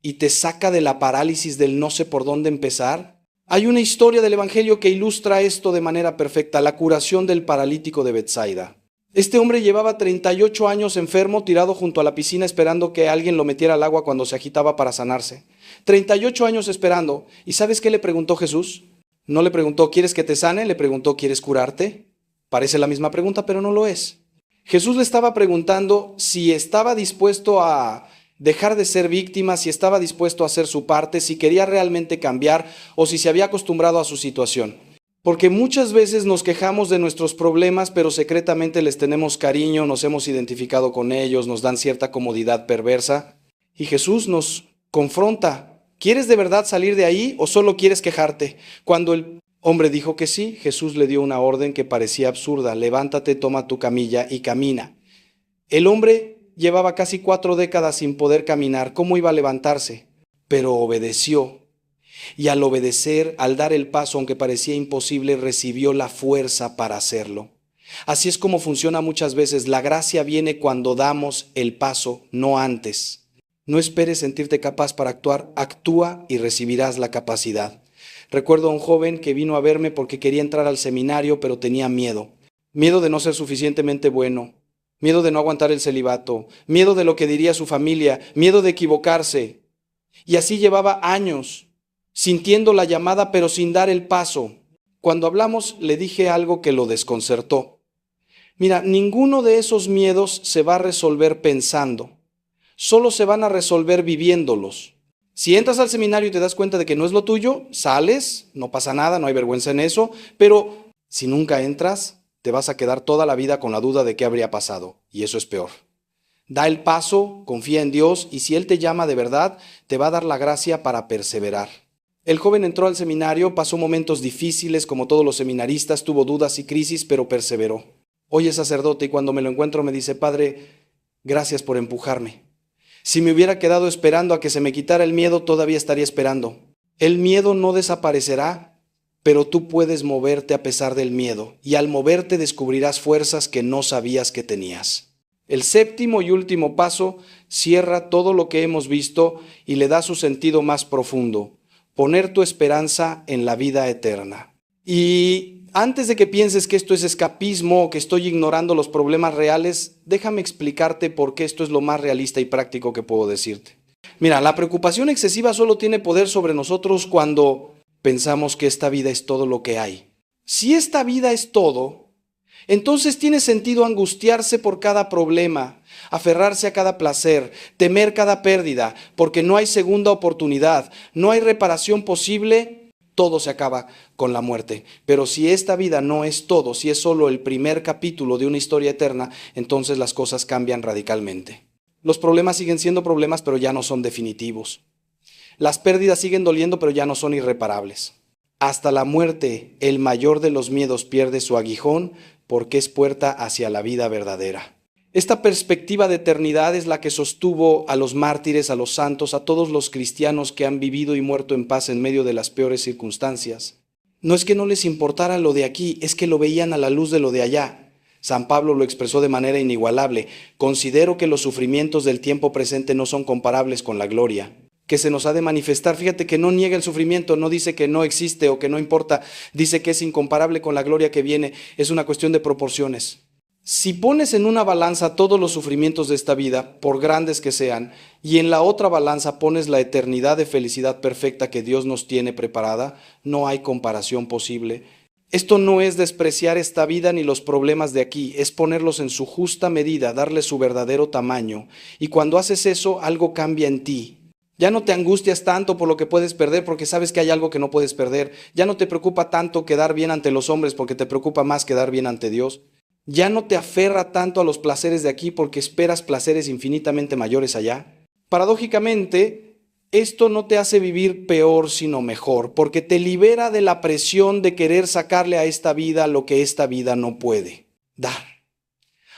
y te saca de la parálisis del no sé por dónde empezar. Hay una historia del Evangelio que ilustra esto de manera perfecta, la curación del paralítico de Betsaida. Este hombre llevaba 38 años enfermo, tirado junto a la piscina esperando que alguien lo metiera al agua cuando se agitaba para sanarse. 38 años esperando. ¿Y sabes qué le preguntó Jesús? No le preguntó, ¿quieres que te sane? Le preguntó, ¿quieres curarte? Parece la misma pregunta, pero no lo es. Jesús le estaba preguntando si estaba dispuesto a dejar de ser víctima, si estaba dispuesto a hacer su parte, si quería realmente cambiar o si se había acostumbrado a su situación. Porque muchas veces nos quejamos de nuestros problemas, pero secretamente les tenemos cariño, nos hemos identificado con ellos, nos dan cierta comodidad perversa. Y Jesús nos confronta. ¿Quieres de verdad salir de ahí o solo quieres quejarte? Cuando el hombre dijo que sí, Jesús le dio una orden que parecía absurda. Levántate, toma tu camilla y camina. El hombre llevaba casi 4 décadas sin poder caminar. ¿Cómo iba a levantarse? Pero obedeció. Y al obedecer, al dar el paso, aunque parecía imposible, recibió la fuerza para hacerlo. Así es como funciona muchas veces. La gracia viene cuando damos el paso, no antes. No esperes sentirte capaz para actuar, actúa y recibirás la capacidad. Recuerdo a un joven que vino a verme porque quería entrar al seminario, pero tenía miedo. Miedo de no ser suficientemente bueno, miedo de no aguantar el celibato, miedo de lo que diría su familia, miedo de equivocarse. Y así llevaba años, sintiendo la llamada pero sin dar el paso. Cuando hablamos le dije algo que lo desconcertó. Mira, ninguno de esos miedos se va a resolver pensando. Solo se van a resolver viviéndolos. Si entras al seminario y te das cuenta de que no es lo tuyo, sales, no pasa nada, no hay vergüenza en eso, pero si nunca entras, te vas a quedar toda la vida con la duda de qué habría pasado, y eso es peor. Da el paso, confía en Dios, y si Él te llama de verdad, te va a dar la gracia para perseverar. El joven entró al seminario, pasó momentos difíciles como todos los seminaristas, tuvo dudas y crisis, pero perseveró. Hoy es sacerdote y cuando me lo encuentro me dice, Padre, gracias por empujarme. Si me hubiera quedado esperando a que se me quitara el miedo, todavía estaría esperando. El miedo no desaparecerá, pero tú puedes moverte a pesar del miedo, y al moverte descubrirás fuerzas que no sabías que tenías. El séptimo y último paso cierra todo lo que hemos visto y le da su sentido más profundo. Poner tu esperanza en la vida eterna. Y antes de que pienses que esto es escapismo o que estoy ignorando los problemas reales, déjame explicarte por qué esto es lo más realista y práctico que puedo decirte. Mira, la preocupación excesiva solo tiene poder sobre nosotros cuando pensamos que esta vida es todo lo que hay. Si esta vida es todo, entonces tiene sentido angustiarse por cada problema, aferrarse a cada placer, temer cada pérdida, porque no hay segunda oportunidad, no hay reparación posible, todo se acaba con la muerte. Pero si esta vida no es todo, si es solo el primer capítulo de una historia eterna, entonces las cosas cambian radicalmente. Los problemas siguen siendo problemas, pero ya no son definitivos. Las pérdidas siguen doliendo, pero ya no son irreparables. Hasta la muerte, el mayor de los miedos pierde su aguijón porque es puerta hacia la vida verdadera. Esta perspectiva de eternidad es la que sostuvo a los mártires, a los santos, a todos los cristianos que han vivido y muerto en paz en medio de las peores circunstancias. No es que no les importara lo de aquí, es que lo veían a la luz de lo de allá. San Pablo lo expresó de manera inigualable. Considero que los sufrimientos del tiempo presente no son comparables con la gloria que se nos ha de manifestar. Fíjate que no niega el sufrimiento, no dice que no existe o que no importa, dice que es incomparable con la gloria que viene. Es una cuestión de proporciones. Si pones en una balanza todos los sufrimientos de esta vida, por grandes que sean, y en la otra balanza pones la eternidad de felicidad perfecta que Dios nos tiene preparada, no hay comparación posible. Esto no es despreciar esta vida ni los problemas de aquí, es ponerlos en su justa medida, darles su verdadero tamaño. Y cuando haces eso, algo cambia en ti. Ya no te angustias tanto por lo que puedes perder porque sabes que hay algo que no puedes perder. Ya no te preocupa tanto quedar bien ante los hombres porque te preocupa más quedar bien ante Dios. Ya no te aferra tanto a los placeres de aquí porque esperas placeres infinitamente mayores allá. Paradójicamente, esto no te hace vivir peor sino mejor, porque te libera de la presión de querer sacarle a esta vida lo que esta vida no puede dar.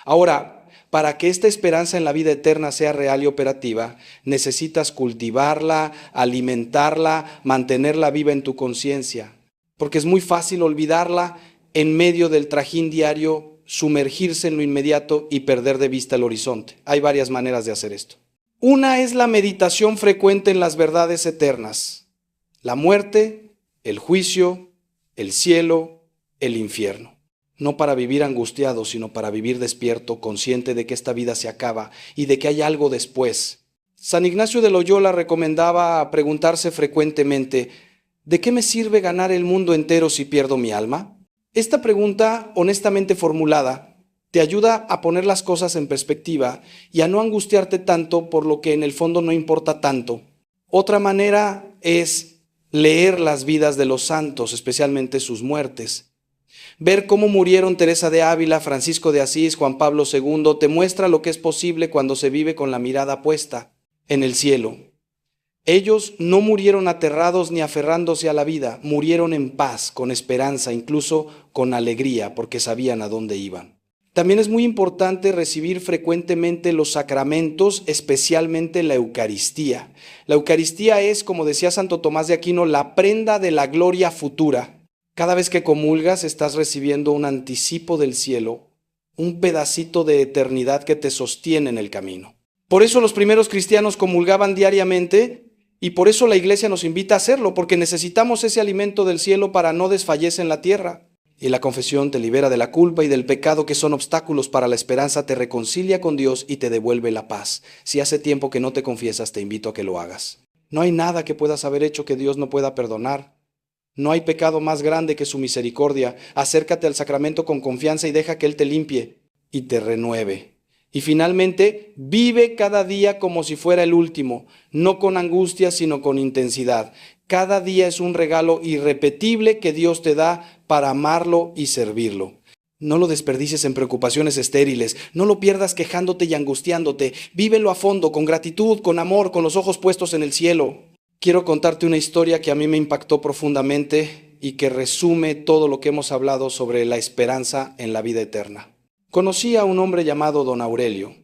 Ahora, para que esta esperanza en la vida eterna sea real y operativa, necesitas cultivarla, alimentarla, mantenerla viva en tu conciencia, porque es muy fácil olvidarla en medio del trajín diario, sumergirse en lo inmediato y perder de vista el horizonte. Hay varias maneras de hacer esto. Una es la meditación frecuente en las verdades eternas: la muerte, el juicio, el cielo, el infierno. No para vivir angustiado, sino para vivir despierto, consciente de que esta vida se acaba y de que hay algo después. San Ignacio de Loyola recomendaba preguntarse frecuentemente: ¿de qué me sirve ganar el mundo entero si pierdo mi alma? Esta pregunta, honestamente formulada, te ayuda a poner las cosas en perspectiva y a no angustiarte tanto por lo que en el fondo no importa tanto. Otra manera es leer las vidas de los santos, especialmente sus muertes. Ver cómo murieron Teresa de Ávila, Francisco de Asís, Juan Pablo II, te muestra lo que es posible cuando se vive con la mirada puesta en el cielo. Ellos no murieron aterrados ni aferrándose a la vida, murieron en paz, con esperanza, incluso con alegría, porque sabían a dónde iban. También es muy importante recibir frecuentemente los sacramentos, especialmente la Eucaristía. La Eucaristía es, como decía Santo Tomás de Aquino, la prenda de la gloria futura. Cada vez que comulgas estás recibiendo un anticipo del cielo, un pedacito de eternidad que te sostiene en el camino. Por eso los primeros cristianos comulgaban diariamente y por eso la iglesia nos invita a hacerlo, porque necesitamos ese alimento del cielo para no desfallecer en la tierra. Y la confesión te libera de la culpa y del pecado, que son obstáculos para la esperanza, te reconcilia con Dios y te devuelve la paz. Si hace tiempo que no te confiesas, te invito a que lo hagas. No hay nada que puedas haber hecho que Dios no pueda perdonar. No hay pecado más grande que su misericordia. Acércate al sacramento con confianza y deja que Él te limpie y te renueve. Y finalmente, vive cada día como si fuera el último, no con angustia, sino con intensidad. Cada día es un regalo irrepetible que Dios te da para amarlo y servirlo. No lo desperdicies en preocupaciones estériles, no lo pierdas quejándote y angustiándote. Vívelo a fondo, con gratitud, con amor, con los ojos puestos en el cielo. Quiero contarte una historia que a mí me impactó profundamente y que resume todo lo que hemos hablado sobre la esperanza en la vida eterna. Conocí a un hombre llamado Don Aurelio,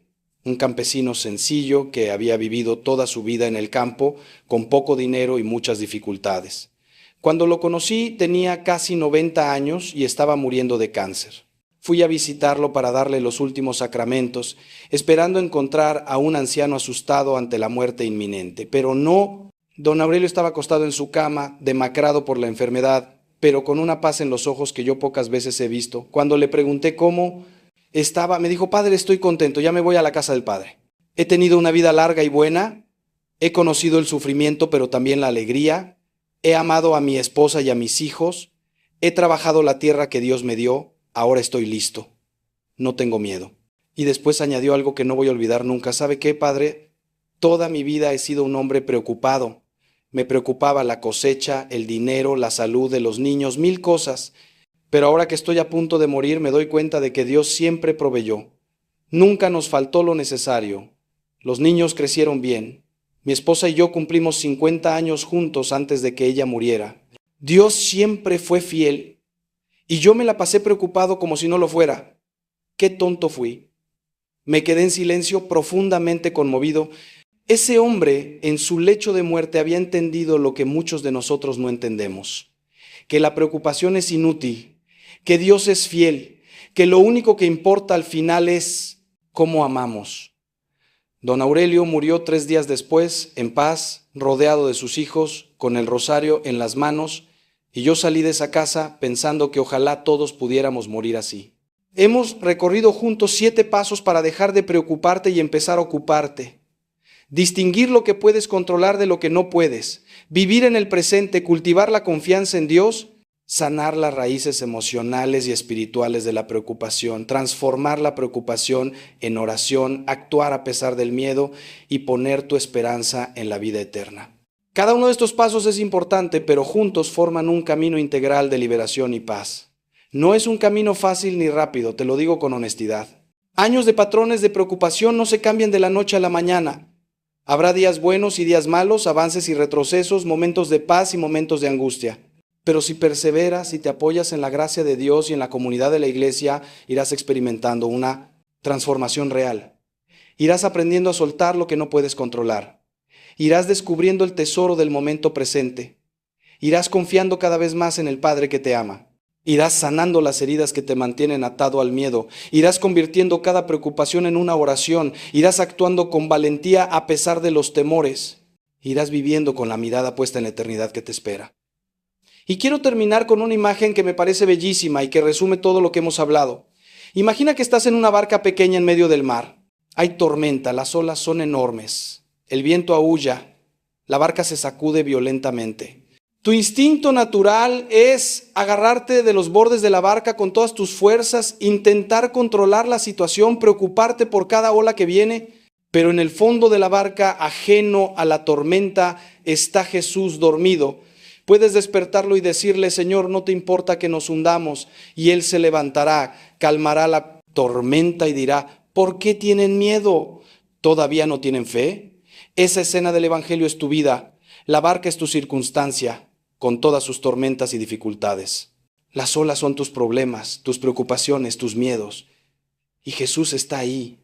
un campesino sencillo que había vivido toda su vida en el campo con poco dinero y muchas dificultades. Cuando lo conocí tenía casi 90 años y estaba muriendo de cáncer. Fui a visitarlo para darle los últimos sacramentos, esperando encontrar a un anciano asustado ante la muerte inminente, pero no. Don Aurelio estaba acostado en su cama, demacrado por la enfermedad, pero con una paz en los ojos que yo pocas veces he visto. Cuando le pregunté cómo estaba, me dijo, Padre, estoy contento, ya me voy a la casa del Padre. He tenido una vida larga y buena, he conocido el sufrimiento, pero también la alegría, he amado a mi esposa y a mis hijos, he trabajado la tierra que Dios me dio, ahora estoy listo, no tengo miedo. Y después añadió algo que no voy a olvidar nunca. ¿Sabe qué, Padre? Toda mi vida he sido un hombre preocupado. Me preocupaba la cosecha, el dinero, la salud de los niños, 1000 cosas. Pero ahora que estoy a punto de morir me doy cuenta de que Dios siempre proveyó. Nunca nos faltó lo necesario. Los niños crecieron bien. Mi esposa y yo cumplimos 50 años juntos antes de que ella muriera. Dios siempre fue fiel y yo me la pasé preocupado como si no lo fuera. Qué tonto fui. Me quedé en silencio profundamente conmovido. Ese hombre en su lecho de muerte había entendido lo que muchos de nosotros no entendemos. Que la preocupación es inútil, que Dios es fiel, que lo único que importa al final es cómo amamos. Don Aurelio murió 3 días después, en paz, rodeado de sus hijos, con el rosario en las manos, y yo salí de esa casa pensando que ojalá todos pudiéramos morir así. Hemos recorrido juntos 7 pasos para dejar de preocuparte y empezar a ocuparte. Distinguir lo que puedes controlar de lo que no puedes. Vivir en el presente, cultivar la confianza en Dios, sanar las raíces emocionales y espirituales de la preocupación, transformar la preocupación en oración, actuar a pesar del miedo y poner tu esperanza en la vida eterna. Cada uno de estos pasos es importante, pero juntos forman un camino integral de liberación y paz. No es un camino fácil ni rápido, te lo digo con honestidad. Años de patrones de preocupación no se cambian de la noche a la mañana. Habrá días buenos y días malos, avances y retrocesos, momentos de paz y momentos de angustia. Pero si perseveras y te apoyas en la gracia de Dios y en la comunidad de la iglesia, irás experimentando una transformación real. Irás aprendiendo a soltar lo que no puedes controlar. Irás descubriendo el tesoro del momento presente. Irás confiando cada vez más en el Padre que te ama. Irás sanando las heridas que te mantienen atado al miedo. Irás convirtiendo cada preocupación en una oración. Irás actuando con valentía a pesar de los temores. Irás viviendo con la mirada puesta en la eternidad que te espera. Y quiero terminar con una imagen que me parece bellísima y que resume todo lo que hemos hablado. Imagina que estás en una barca pequeña en medio del mar. Hay tormenta, las olas son enormes. El viento aúlla. La barca se sacude violentamente. Tu instinto natural es agarrarte de los bordes de la barca con todas tus fuerzas, intentar controlar la situación, preocuparte por cada ola que viene, pero en el fondo de la barca, ajeno a la tormenta, está Jesús dormido. Puedes despertarlo y decirle, Señor, no te importa que nos hundamos, y Él se levantará, calmará la tormenta y dirá, ¿por qué tienen miedo? ¿Todavía no tienen fe? Esa escena del Evangelio es tu vida, la barca es tu circunstancia, con todas sus tormentas y dificultades. Las olas son tus problemas, tus preocupaciones, tus miedos. Y Jesús está ahí,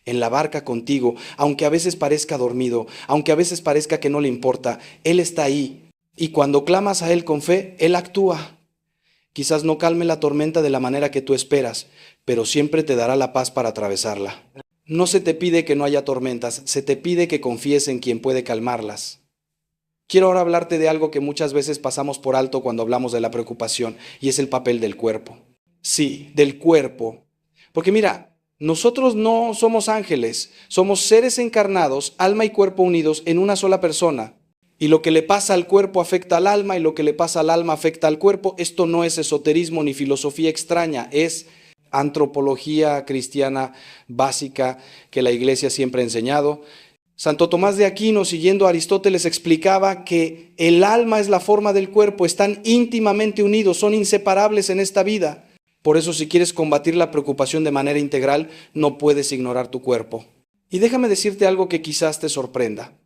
en la barca contigo, aunque a veces parezca dormido, aunque a veces parezca que no le importa, Él está ahí. Y cuando clamas a Él con fe, Él actúa. Quizás no calme la tormenta de la manera que tú esperas, pero siempre te dará la paz para atravesarla. No se te pide que no haya tormentas, se te pide que confíes en quien puede calmarlas. Quiero ahora hablarte de algo que muchas veces pasamos por alto cuando hablamos de la preocupación, y es el papel del cuerpo. Sí, del cuerpo. Porque mira, nosotros no somos ángeles, somos seres encarnados, alma y cuerpo unidos en una sola persona. Y lo que le pasa al cuerpo afecta al alma y lo que le pasa al alma afecta al cuerpo. Esto no es esoterismo ni filosofía extraña, es antropología cristiana básica que la iglesia siempre ha enseñado. Santo Tomás de Aquino, siguiendo a Aristóteles, explicaba que el alma es la forma del cuerpo, están íntimamente unidos, son inseparables en esta vida. Por eso, si quieres combatir la preocupación de manera integral, no puedes ignorar tu cuerpo. Y déjame decirte algo que quizás te sorprenda.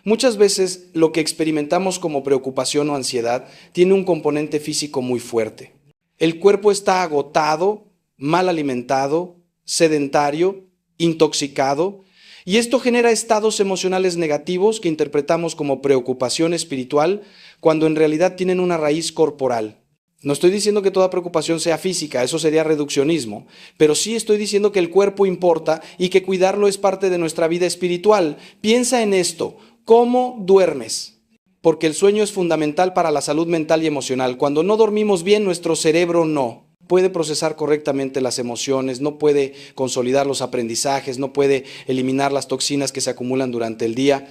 Muchas veces lo que experimentamos como preocupación o ansiedad tiene un componente físico muy fuerte. El cuerpo está agotado, mal alimentado, sedentario, intoxicado, y esto genera estados emocionales negativos que interpretamos como preocupación espiritual cuando en realidad tienen una raíz corporal. No estoy diciendo que toda preocupación sea física, eso sería reduccionismo, pero sí estoy diciendo que el cuerpo importa y que cuidarlo es parte de nuestra vida espiritual. Piensa en esto, ¿cómo duermes? porque el sueño es fundamental para la salud mental y emocional. Cuando no dormimos bien, nuestro cerebro no puede procesar correctamente las emociones, no puede consolidar los aprendizajes, no puede eliminar las toxinas que se acumulan durante el día.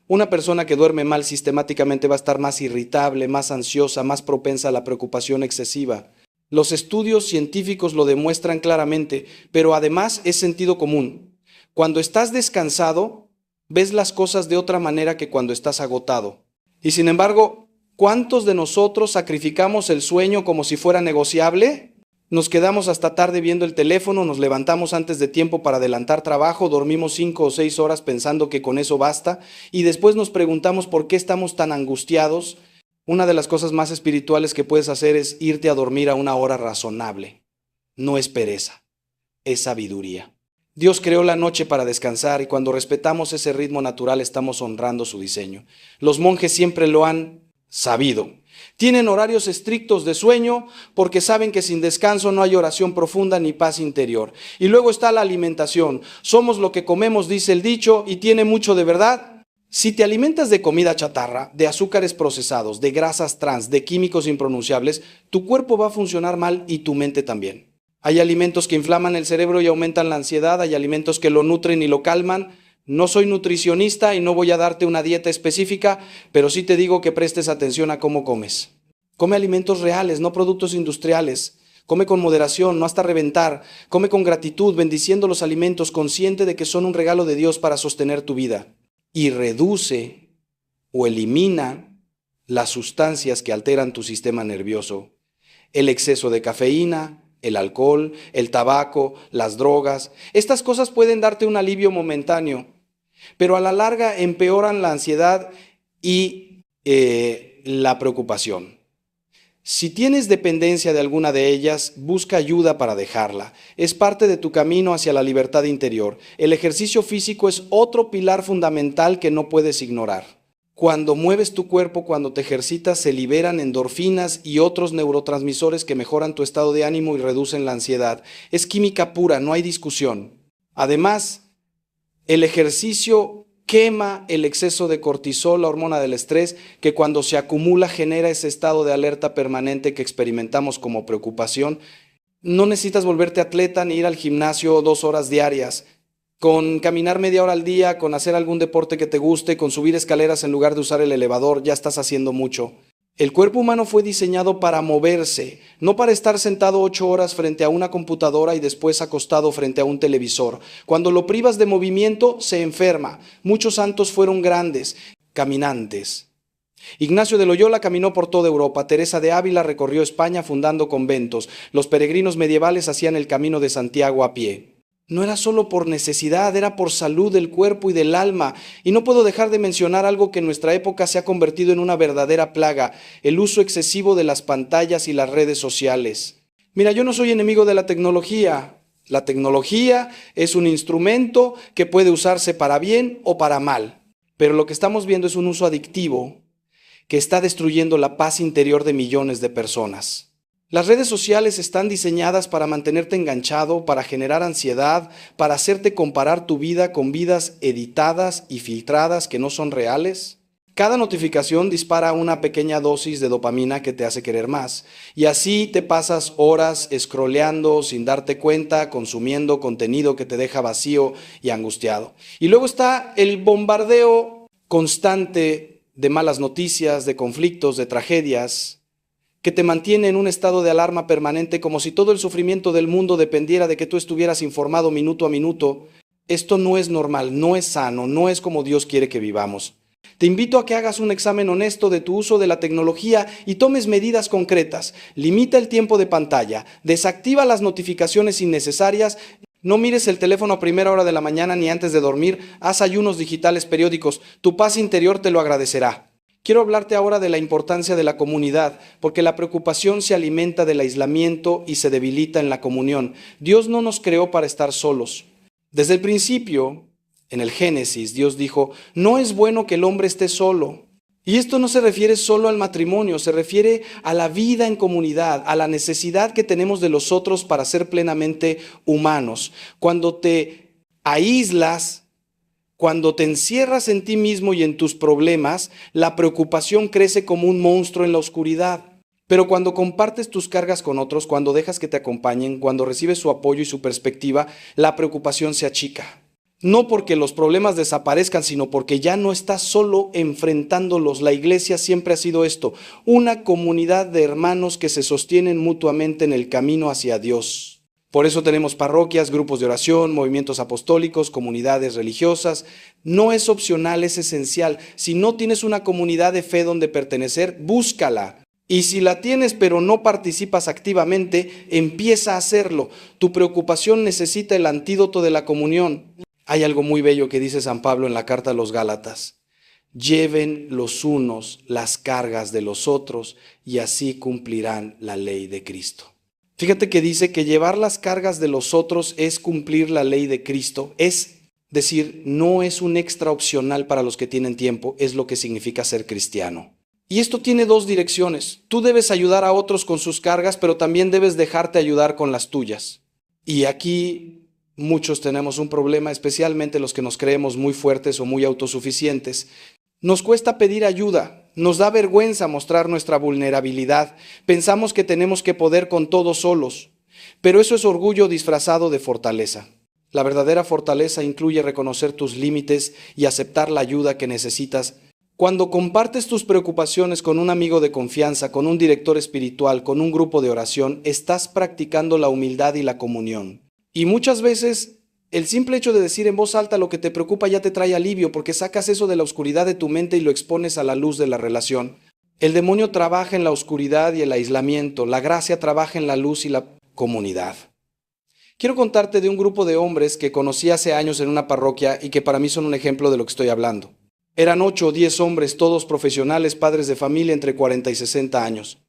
Una persona que duerme mal sistemáticamente va a estar más irritable, más ansiosa, más propensa a la preocupación excesiva. Los estudios científicos lo demuestran claramente, pero además es sentido común. Cuando estás descansado, ves las cosas de otra manera que cuando estás agotado. Y sin embargo, ¿cuántos de nosotros sacrificamos el sueño como si fuera negociable? Nos quedamos hasta tarde viendo el teléfono, nos levantamos antes de tiempo para adelantar trabajo, dormimos 5 o 6 horas pensando que con eso basta, y después nos preguntamos por qué estamos tan angustiados. Una de las cosas más espirituales que puedes hacer es irte a dormir a una hora razonable. No es pereza, es sabiduría. Dios creó la noche para descansar y cuando respetamos ese ritmo natural estamos honrando su diseño. Los monjes siempre lo han sabido. Tienen horarios estrictos de sueño porque saben que sin descanso no hay oración profunda ni paz interior. Y luego está la alimentación. Somos lo que comemos, dice el dicho, y tiene mucho de verdad. Si te alimentas de comida chatarra, de azúcares procesados, de grasas trans, de químicos impronunciables, tu cuerpo va a funcionar mal y tu mente también. Hay alimentos que inflaman el cerebro y aumentan la ansiedad, hay alimentos que lo nutren y lo calman. No soy nutricionista y no voy a darte una dieta específica, pero sí te digo que prestes atención a cómo comes. Come alimentos reales, no productos industriales. Come con moderación, no hasta reventar. Come con gratitud, bendiciendo los alimentos, consciente de que son un regalo de Dios para sostener tu vida. Y reduce o elimina las sustancias que alteran tu sistema nervioso. El exceso de cafeína, el alcohol, el tabaco, las drogas. Estas cosas pueden darte un alivio momentáneo, pero a la larga empeoran la ansiedad y la preocupación. Si tienes dependencia de alguna de ellas, busca ayuda para dejarla. Es parte de tu camino hacia la libertad interior. El ejercicio físico es otro pilar fundamental que no puedes ignorar. Cuando mueves tu cuerpo, cuando te ejercitas, se liberan endorfinas y otros neurotransmisores que mejoran tu estado de ánimo y reducen la ansiedad. Es química pura, no hay discusión. Además, el ejercicio quema el exceso de cortisol, la hormona del estrés, que cuando se acumula genera ese estado de alerta permanente que experimentamos como preocupación. No necesitas volverte atleta ni ir al gimnasio 2 horas diarias. Con caminar media hora al día, con hacer algún deporte que te guste, con subir escaleras en lugar de usar el elevador, ya estás haciendo mucho. El cuerpo humano fue diseñado para moverse, no para estar sentado 8 horas frente a una computadora y después acostado frente a un televisor. Cuando lo privas de movimiento, se enferma. Muchos santos fueron grandes, caminantes. Ignacio de Loyola caminó por toda Europa, Teresa de Ávila recorrió España fundando conventos, los peregrinos medievales hacían el camino de Santiago a pie. No era solo por necesidad, era por salud del cuerpo y del alma. Y no puedo dejar de mencionar algo que en nuestra época se ha convertido en una verdadera plaga, el uso excesivo de las pantallas y las redes sociales. Mira, yo no soy enemigo de la tecnología. La tecnología es un instrumento que puede usarse para bien o para mal. Pero lo que estamos viendo es un uso adictivo que está destruyendo la paz interior de millones de personas. Las redes sociales están diseñadas para mantenerte enganchado, para generar ansiedad, para hacerte comparar tu vida con vidas editadas y filtradas que no son reales. Cada notificación dispara una pequeña dosis de dopamina que te hace querer más. Y así te pasas horas scrolleando sin darte cuenta, consumiendo contenido que te deja vacío y angustiado. Y luego está el bombardeo constante de malas noticias, de conflictos, de tragedias, que te mantiene en un estado de alarma permanente como si todo el sufrimiento del mundo dependiera de que tú estuvieras informado minuto a minuto. Esto no es normal, no es sano, no es como Dios quiere que vivamos. Te invito a que hagas un examen honesto de tu uso de la tecnología y tomes medidas concretas. Limita el tiempo de pantalla, desactiva las notificaciones innecesarias, no mires el teléfono a primera hora de la mañana ni antes de dormir, haz ayunos digitales periódicos, tu paz interior te lo agradecerá. Quiero hablarte ahora de la importancia de la comunidad, porque la preocupación se alimenta del aislamiento y se debilita en la comunión. Dios no nos creó para estar solos. Desde el principio, en el Génesis, Dios dijo, no es bueno que el hombre esté solo. Y esto no se refiere solo al matrimonio, se refiere a la vida en comunidad, a la necesidad que tenemos de los otros para ser plenamente humanos. Cuando te aíslas, Cuando te encierras en ti mismo y en tus problemas, la preocupación crece como un monstruo en la oscuridad. Pero cuando compartes tus cargas con otros, cuando dejas que te acompañen, cuando recibes su apoyo y su perspectiva, la preocupación se achica. No porque los problemas desaparezcan, sino porque ya no estás solo enfrentándolos. La iglesia siempre ha sido esto, una comunidad de hermanos que se sostienen mutuamente en el camino hacia Dios. Por eso tenemos parroquias, grupos de oración, movimientos apostólicos, comunidades religiosas. No es opcional, es esencial. Si no tienes una comunidad de fe donde pertenecer, búscala. Y si la tienes pero no participas activamente, empieza a hacerlo. Tu preocupación necesita el antídoto de la comunión. Hay algo muy bello que dice San Pablo en la carta a los Gálatas. Lleven los unos las cargas de los otros y así cumplirán la ley de Cristo. Fíjate que dice que llevar las cargas de los otros es cumplir la ley de Cristo. Es decir, no es un extra opcional para los que tienen tiempo, es lo que significa ser cristiano. Y esto tiene dos direcciones. Tú debes ayudar a otros con sus cargas, pero también debes dejarte ayudar con las tuyas. Y aquí muchos tenemos un problema, especialmente los que nos creemos muy fuertes o muy autosuficientes. Nos cuesta pedir ayuda, nos da vergüenza mostrar nuestra vulnerabilidad. Pensamos que tenemos que poder con todo solos, pero eso es orgullo disfrazado de fortaleza. La verdadera fortaleza incluye reconocer tus límites y aceptar la ayuda que necesitas. Cuando compartes tus preocupaciones con un amigo de confianza, con un director espiritual, con un grupo de oración, estás practicando la humildad y la comunión. Y muchas veces el simple hecho de decir en voz alta lo que te preocupa ya te trae alivio, porque sacas eso de la oscuridad de tu mente y lo expones a la luz de la relación. El demonio trabaja en la oscuridad y el aislamiento, la gracia trabaja en la luz y la comunidad. Quiero contarte de un grupo de hombres que conocí hace años en una parroquia y que para mí son un ejemplo de lo que estoy hablando. Eran 8 o 10 hombres, todos profesionales, padres de familia entre 40 y 60 años.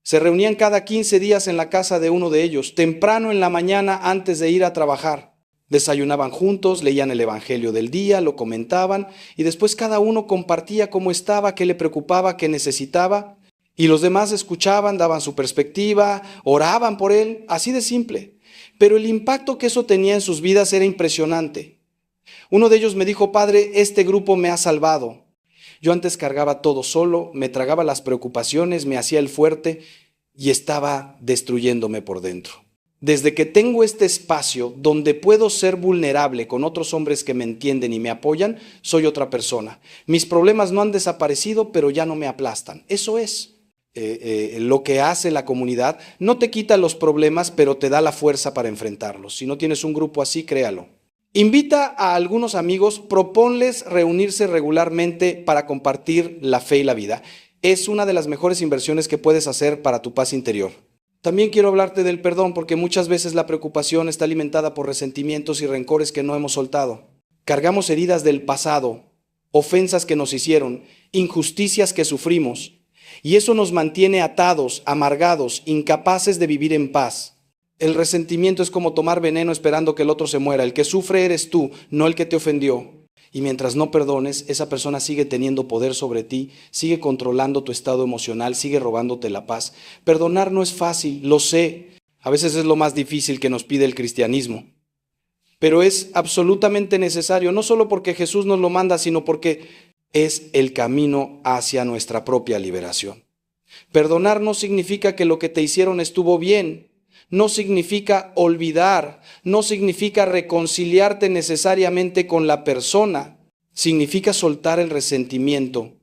Se reunían cada 15 días en la casa de uno de ellos, temprano en la mañana antes de ir a trabajar. Desayunaban juntos, leían el Evangelio del día, lo comentaban y después cada uno compartía cómo estaba, qué le preocupaba, qué necesitaba. Y los demás escuchaban, daban su perspectiva, oraban por él, así de simple. Pero el impacto que eso tenía en sus vidas era impresionante. Uno de ellos me dijo: padre, este grupo me ha salvado. Yo antes cargaba todo solo, me tragaba las preocupaciones, me hacía el fuerte y estaba destruyéndome por dentro. Desde que tengo este espacio donde puedo ser vulnerable con otros hombres que me entienden y me apoyan, soy otra persona. Mis problemas no han desaparecido, pero ya no me aplastan. Eso es lo que hace la comunidad. No te quita los problemas, pero te da la fuerza para enfrentarlos. Si no tienes un grupo así, créalo. Invita a algunos amigos, proponles reunirse regularmente para compartir la fe y la vida. Es una de las mejores inversiones que puedes hacer para tu paz interior. También quiero hablarte del perdón, porque muchas veces la preocupación está alimentada por resentimientos y rencores que no hemos soltado. Cargamos heridas del pasado, ofensas que nos hicieron, injusticias que sufrimos, y eso nos mantiene atados, amargados, incapaces de vivir en paz. El resentimiento es como tomar veneno esperando que el otro se muera. El que sufre eres tú, no el que te ofendió. Y mientras no perdones, esa persona sigue teniendo poder sobre ti, sigue controlando tu estado emocional, sigue robándote la paz. Perdonar no es fácil, lo sé. A veces es lo más difícil que nos pide el cristianismo. Pero es absolutamente necesario, no solo porque Jesús nos lo manda, sino porque es el camino hacia nuestra propia liberación. Perdonar no significa que lo que te hicieron estuvo bien. No significa olvidar, no significa reconciliarte necesariamente con la persona. Significa soltar el resentimiento,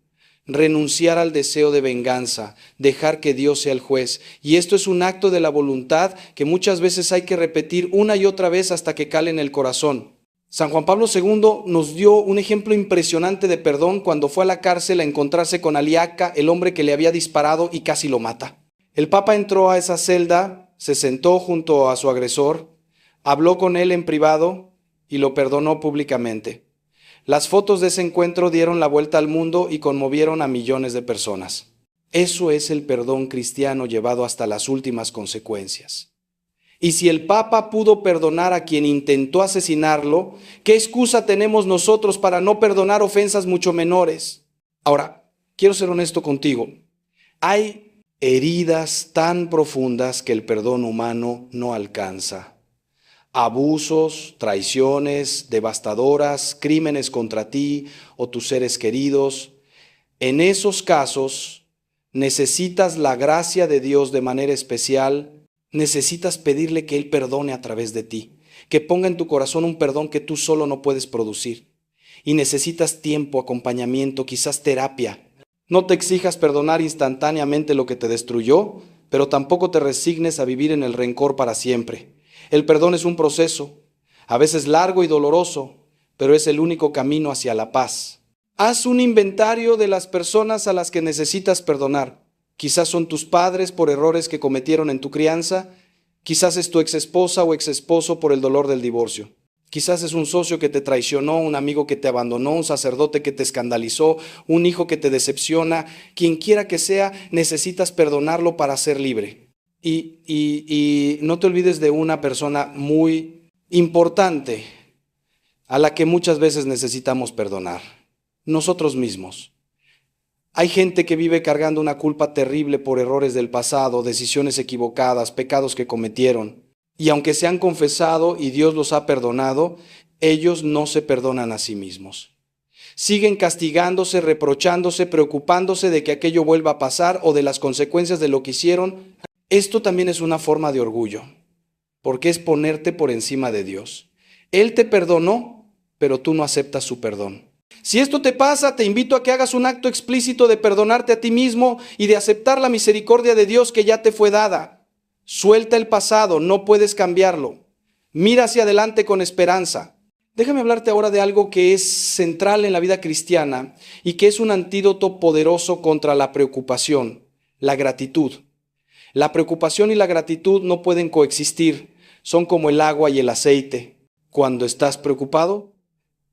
renunciar al deseo de venganza, dejar que Dios sea el juez. Y esto es un acto de la voluntad que muchas veces hay que repetir una y otra vez hasta que cale en el corazón. San Juan Pablo II nos dio un ejemplo impresionante de perdón cuando fue a la cárcel a encontrarse con Aliaca, el hombre que le había disparado y casi lo mata. El Papa entró a esa celda, se sentó junto a su agresor, habló con él en privado y lo perdonó públicamente. Las fotos de ese encuentro dieron la vuelta al mundo y conmovieron a millones de personas. Eso es el perdón cristiano llevado hasta las últimas consecuencias. Y si el Papa pudo perdonar a quien intentó asesinarlo, ¿qué excusa tenemos nosotros para no perdonar ofensas mucho menores? Ahora, quiero ser honesto contigo. Hay heridas tan profundas que el perdón humano no alcanza. abusos, traiciones devastadoras, crímenes contra ti o tus seres queridos. En esos casos, necesitas la gracia de Dios de manera especial, necesitas pedirle que Él perdone a través de ti, que ponga en tu corazón un perdón que tú solo no puedes producir. Y necesitas tiempo, acompañamiento, quizás terapia. No te exijas perdonar instantáneamente lo que te destruyó, pero tampoco te resignes a vivir en el rencor para siempre. El perdón es un proceso, a veces largo y doloroso, pero es el único camino hacia la paz. Haz un inventario de las personas a las que necesitas perdonar. Quizás son tus padres por errores que cometieron en tu crianza, quizás es tu exesposa o exesposo por el dolor del divorcio. Quizás es un socio que te traicionó, un amigo que te abandonó, un sacerdote que te escandalizó, un hijo que te decepciona. Quien quiera que sea, necesitas perdonarlo para ser libre. Y no te olvides de una persona muy importante a la que muchas veces necesitamos perdonar: nosotros mismos. Hay gente que vive cargando una culpa terrible por errores del pasado, decisiones equivocadas, pecados que cometieron. Y aunque se han confesado y Dios los ha perdonado, ellos no se perdonan a sí mismos. Siguen castigándose, reprochándose, preocupándose de que aquello vuelva a pasar o de las consecuencias de lo que hicieron. Esto también es una forma de orgullo, porque es ponerte por encima de Dios. Él te perdonó, pero tú no aceptas su perdón. Si esto te pasa, te invito a que hagas un acto explícito de perdonarte a ti mismo y de aceptar la misericordia de Dios que ya te fue dada. Suelta el pasado, no puedes cambiarlo. Mira hacia adelante con esperanza. Déjame hablarte ahora de algo que es central en la vida cristiana y que es un antídoto poderoso contra la preocupación: la gratitud. La preocupación y la gratitud no pueden coexistir, son como el agua y el aceite. Cuando estás preocupado,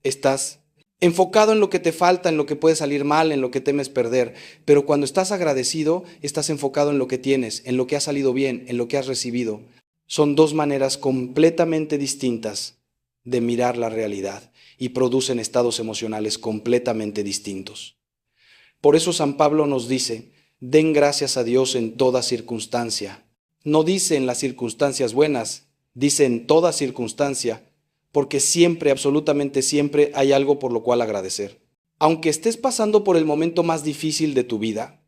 estás enfocado en lo que te falta, en lo que puede salir mal, en lo que temes perder. Pero cuando estás agradecido, estás enfocado en lo que tienes, en lo que ha salido bien, en lo que has recibido. Son dos maneras completamente distintas de mirar la realidad y producen estados emocionales completamente distintos. Por eso San Pablo nos dice: den gracias a Dios en toda circunstancia. No dice en las circunstancias buenas, dice en toda circunstancia, porque siempre, absolutamente siempre, hay algo por lo cual agradecer. Aunque estés pasando por el momento más difícil de tu vida,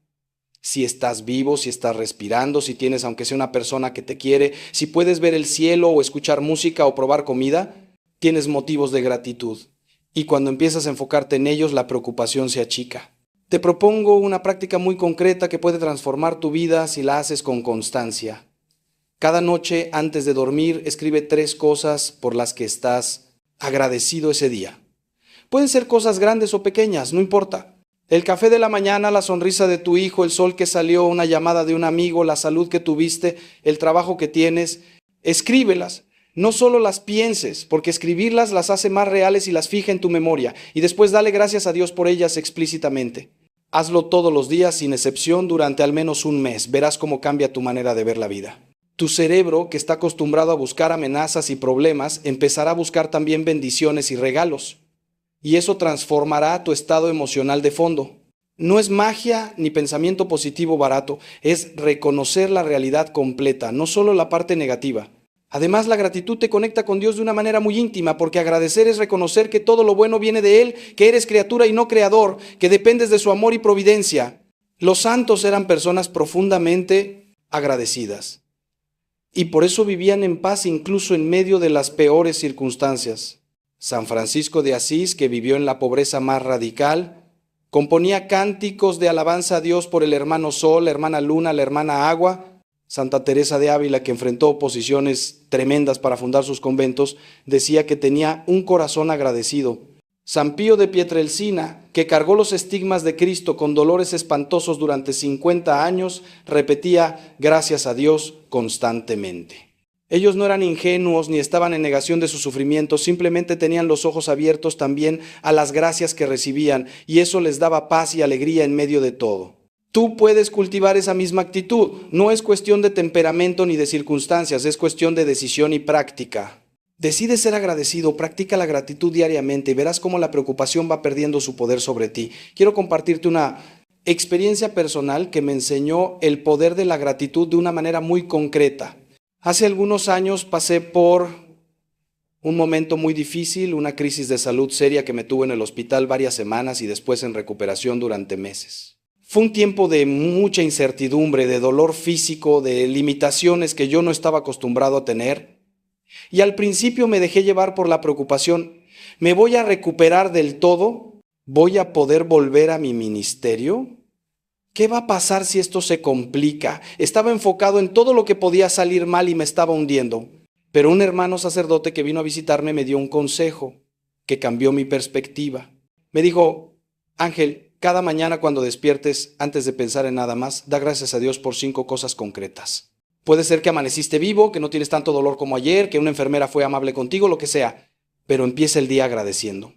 si estás vivo, si estás respirando, si tienes aunque sea una persona que te quiere, si puedes ver el cielo o escuchar música o probar comida, tienes motivos de gratitud. Y cuando empiezas a enfocarte en ellos, la preocupación se achica. Te propongo una práctica muy concreta que puede transformar tu vida si la haces con constancia. Cada noche, antes de dormir, escribe 3 cosas por las que estás agradecido ese día. Pueden ser cosas grandes o pequeñas, no importa. El café de la mañana, la sonrisa de tu hijo, el sol que salió, una llamada de un amigo, la salud que tuviste, el trabajo que tienes. Escríbelas. No solo las pienses, porque escribirlas las hace más reales y las fija en tu memoria. Y después dale gracias a Dios por ellas explícitamente. Hazlo todos los días, sin excepción, durante al menos un mes. Verás cómo cambia tu manera de ver la vida. Tu cerebro, que está acostumbrado a buscar amenazas y problemas, empezará a buscar también bendiciones y regalos. Y eso transformará tu estado emocional de fondo. No es magia ni pensamiento positivo barato, es reconocer la realidad completa, no solo la parte negativa. Además, la gratitud te conecta con Dios de una manera muy íntima, porque agradecer es reconocer que todo lo bueno viene de Él, que eres criatura y no creador, que dependes de su amor y providencia. Los santos eran personas profundamente agradecidas. Y por eso vivían en paz incluso en medio de las peores circunstancias. San Francisco de Asís, que vivió en la pobreza más radical, componía cánticos de alabanza a Dios por el hermano Sol, la hermana Luna, la hermana Agua. Santa Teresa de Ávila, que enfrentó oposiciones tremendas para fundar sus conventos, decía que tenía un corazón agradecido. San Pío de Pietrelcina, que cargó los estigmas de Cristo con dolores espantosos durante 50 años, repetía gracias a Dios constantemente. Ellos no eran ingenuos ni estaban en negación de sus sufrimientos, simplemente tenían los ojos abiertos también a las gracias que recibían, y eso les daba paz y alegría en medio de todo. Tú puedes cultivar esa misma actitud. No es cuestión de temperamento ni de circunstancias, es cuestión de decisión y práctica. Decide ser agradecido, practica la gratitud diariamente y verás cómo la preocupación va perdiendo su poder sobre ti. Quiero compartirte una experiencia personal que me enseñó el poder de la gratitud de una manera muy concreta. Hace algunos años pasé por Un momento muy difícil, una crisis de salud seria que me tuvo en el hospital varias semanas y después en recuperación durante meses. Fue un tiempo de mucha incertidumbre, de dolor físico, de limitaciones que yo no estaba acostumbrado a tener. Y al principio me dejé llevar por la preocupación. ¿Me voy a recuperar del todo? ¿Voy a poder volver a mi ministerio? ¿Qué va a pasar si esto se complica? Estaba enfocado en todo lo que podía salir mal y me estaba hundiendo. Pero un hermano sacerdote que vino a visitarme me dio un consejo que cambió mi perspectiva. Me dijo: Ángel, cada mañana cuando despiertes, antes de pensar en nada más, da gracias a Dios por 5 cosas concretas. Puede ser que amaneciste vivo, que no tienes tanto dolor como ayer, que una enfermera fue amable contigo, lo que sea, pero empieza el día agradeciendo.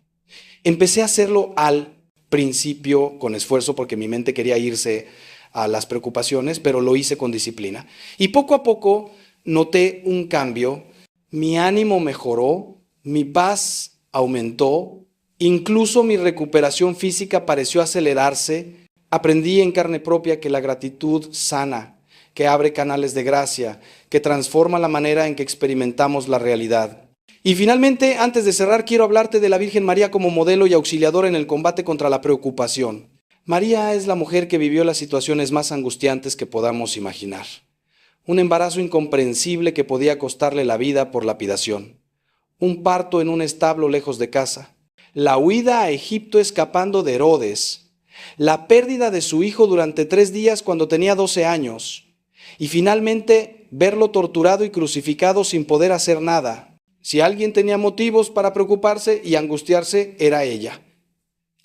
Empecé a hacerlo al principio con esfuerzo porque mi mente quería irse a las preocupaciones, pero lo hice con disciplina. Y poco a poco noté un cambio, mi ánimo mejoró, mi paz aumentó, incluso mi recuperación física pareció acelerarse. Aprendí en carne propia que la gratitud sana, que abre canales de gracia, que transforma la manera en que experimentamos la realidad. Y finalmente, antes de cerrar, quiero hablarte de la Virgen María como modelo y auxiliadora en el combate contra la preocupación. María es la mujer que vivió las situaciones más angustiantes que podamos imaginar. Un embarazo incomprensible que podía costarle la vida por lapidación. Un parto en un establo lejos de casa. La huida a Egipto escapando de Herodes. La pérdida de su hijo durante 3 días cuando tenía 12 años. Y finalmente, verlo torturado y crucificado sin poder hacer nada. Si alguien tenía motivos para preocuparse y angustiarse, era ella.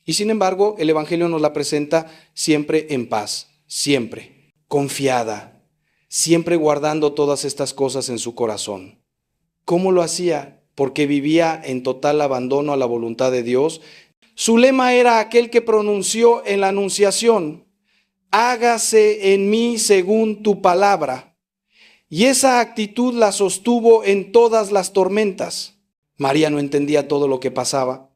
Y sin embargo, el Evangelio nos la presenta siempre en paz, siempre, confiada, siempre guardando todas estas cosas en su corazón. ¿Cómo lo hacía? Porque vivía en total abandono a la voluntad de Dios. Su lema era aquel que pronunció en la Anunciación: hágase en mí según tu palabra. Y esa actitud la sostuvo en todas las tormentas. María no entendía todo lo que pasaba.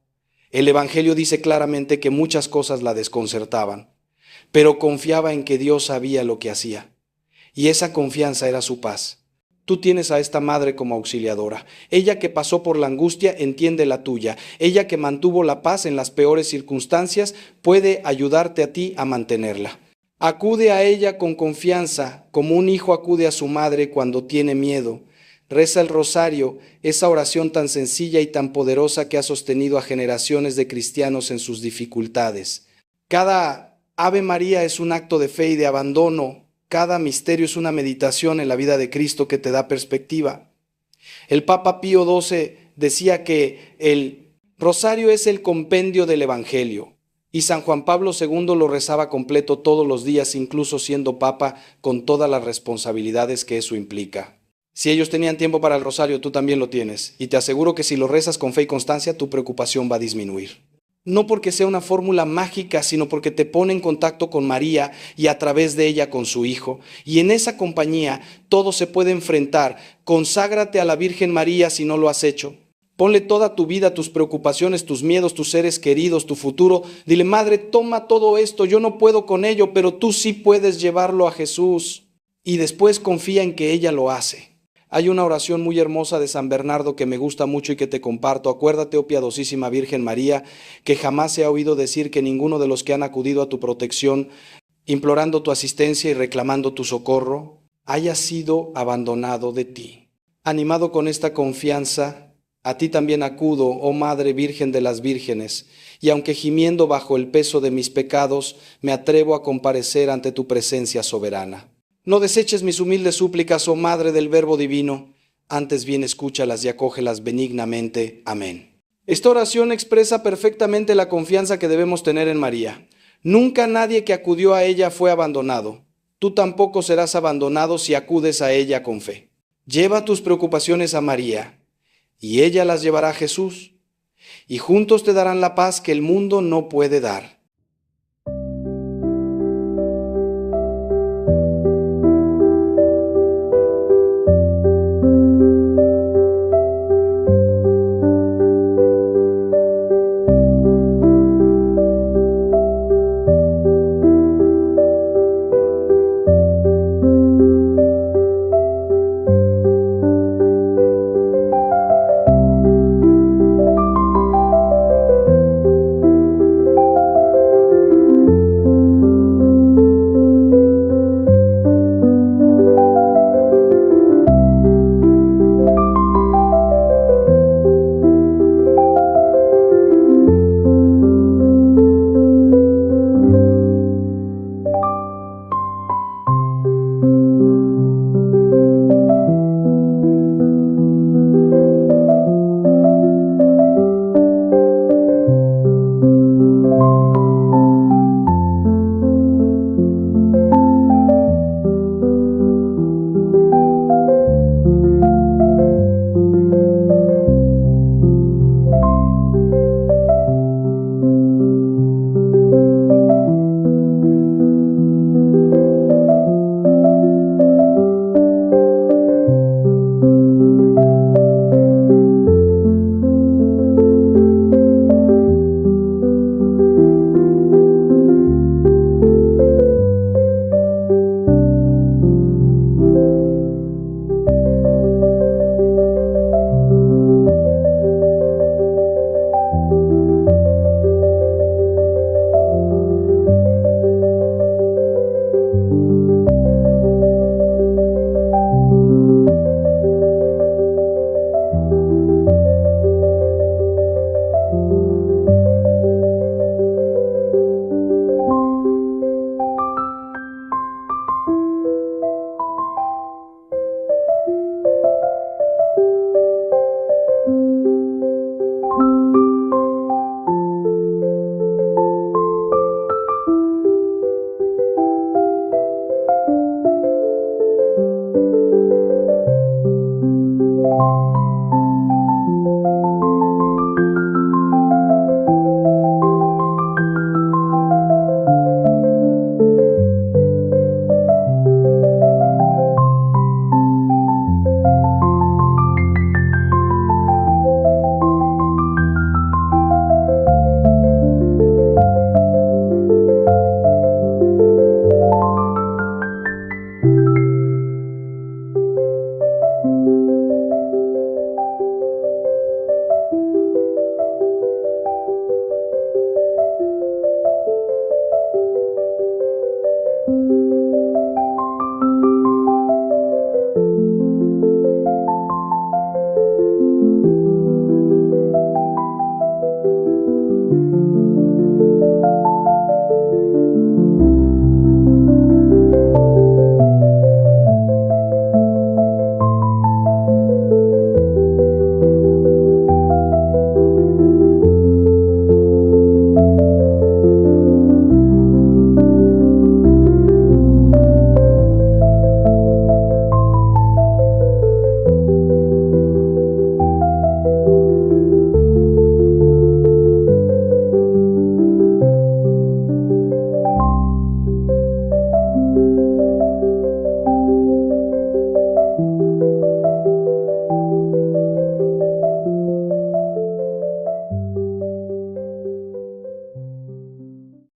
El Evangelio dice claramente que muchas cosas la desconcertaban, pero confiaba en que Dios sabía lo que hacía. Y esa confianza era su paz. Tú tienes a esta madre como auxiliadora. Ella que pasó por la angustia entiende la tuya. Ella que mantuvo la paz en las peores circunstancias puede ayudarte a ti a mantenerla. Acude a ella con confianza, como un hijo acude a su madre cuando tiene miedo. Reza el rosario, esa oración tan sencilla y tan poderosa que ha sostenido a generaciones de cristianos en sus dificultades. Cada Ave María es un acto de fe y de abandono. Cada misterio es una meditación en la vida de Cristo que te da perspectiva. El Papa Pío XII decía que el rosario es el compendio del Evangelio. Y San Juan Pablo II lo rezaba completo todos los días, incluso siendo papa, con todas las responsabilidades que eso implica. Si ellos tenían tiempo para el rosario, tú también lo tienes. Y te aseguro que si lo rezas con fe y constancia, tu preocupación va a disminuir. No porque sea una fórmula mágica, sino porque te pone en contacto con María y a través de ella con su Hijo. Y en esa compañía todo se puede enfrentar. Conságrate a la Virgen María si no lo has hecho. Ponle toda tu vida, tus preocupaciones, tus miedos, tus seres queridos, tu futuro. Dile: Madre, toma todo esto, yo no puedo con ello, pero tú sí puedes llevarlo a Jesús. Y después confía en que ella lo hace. Hay una oración muy hermosa de San Bernardo que me gusta mucho y que te comparto. Acuérdate, oh piadosísima Virgen María, que jamás se ha oído decir que ninguno de los que han acudido a tu protección, implorando tu asistencia y reclamando tu socorro, haya sido abandonado de ti. Animado con esta confianza, a ti también acudo, oh Madre Virgen de las Vírgenes, y aunque gimiendo bajo el peso de mis pecados, me atrevo a comparecer ante tu presencia soberana. No deseches mis humildes súplicas, oh Madre del Verbo Divino, antes bien escúchalas y acógelas benignamente. Amén. Esta oración expresa perfectamente la confianza que debemos tener en María. Nunca nadie que acudió a ella fue abandonado. Tú tampoco serás abandonado si acudes a ella con fe. Lleva tus preocupaciones a María, y ella las llevará a Jesús, y juntos te darán la paz que el mundo no puede dar.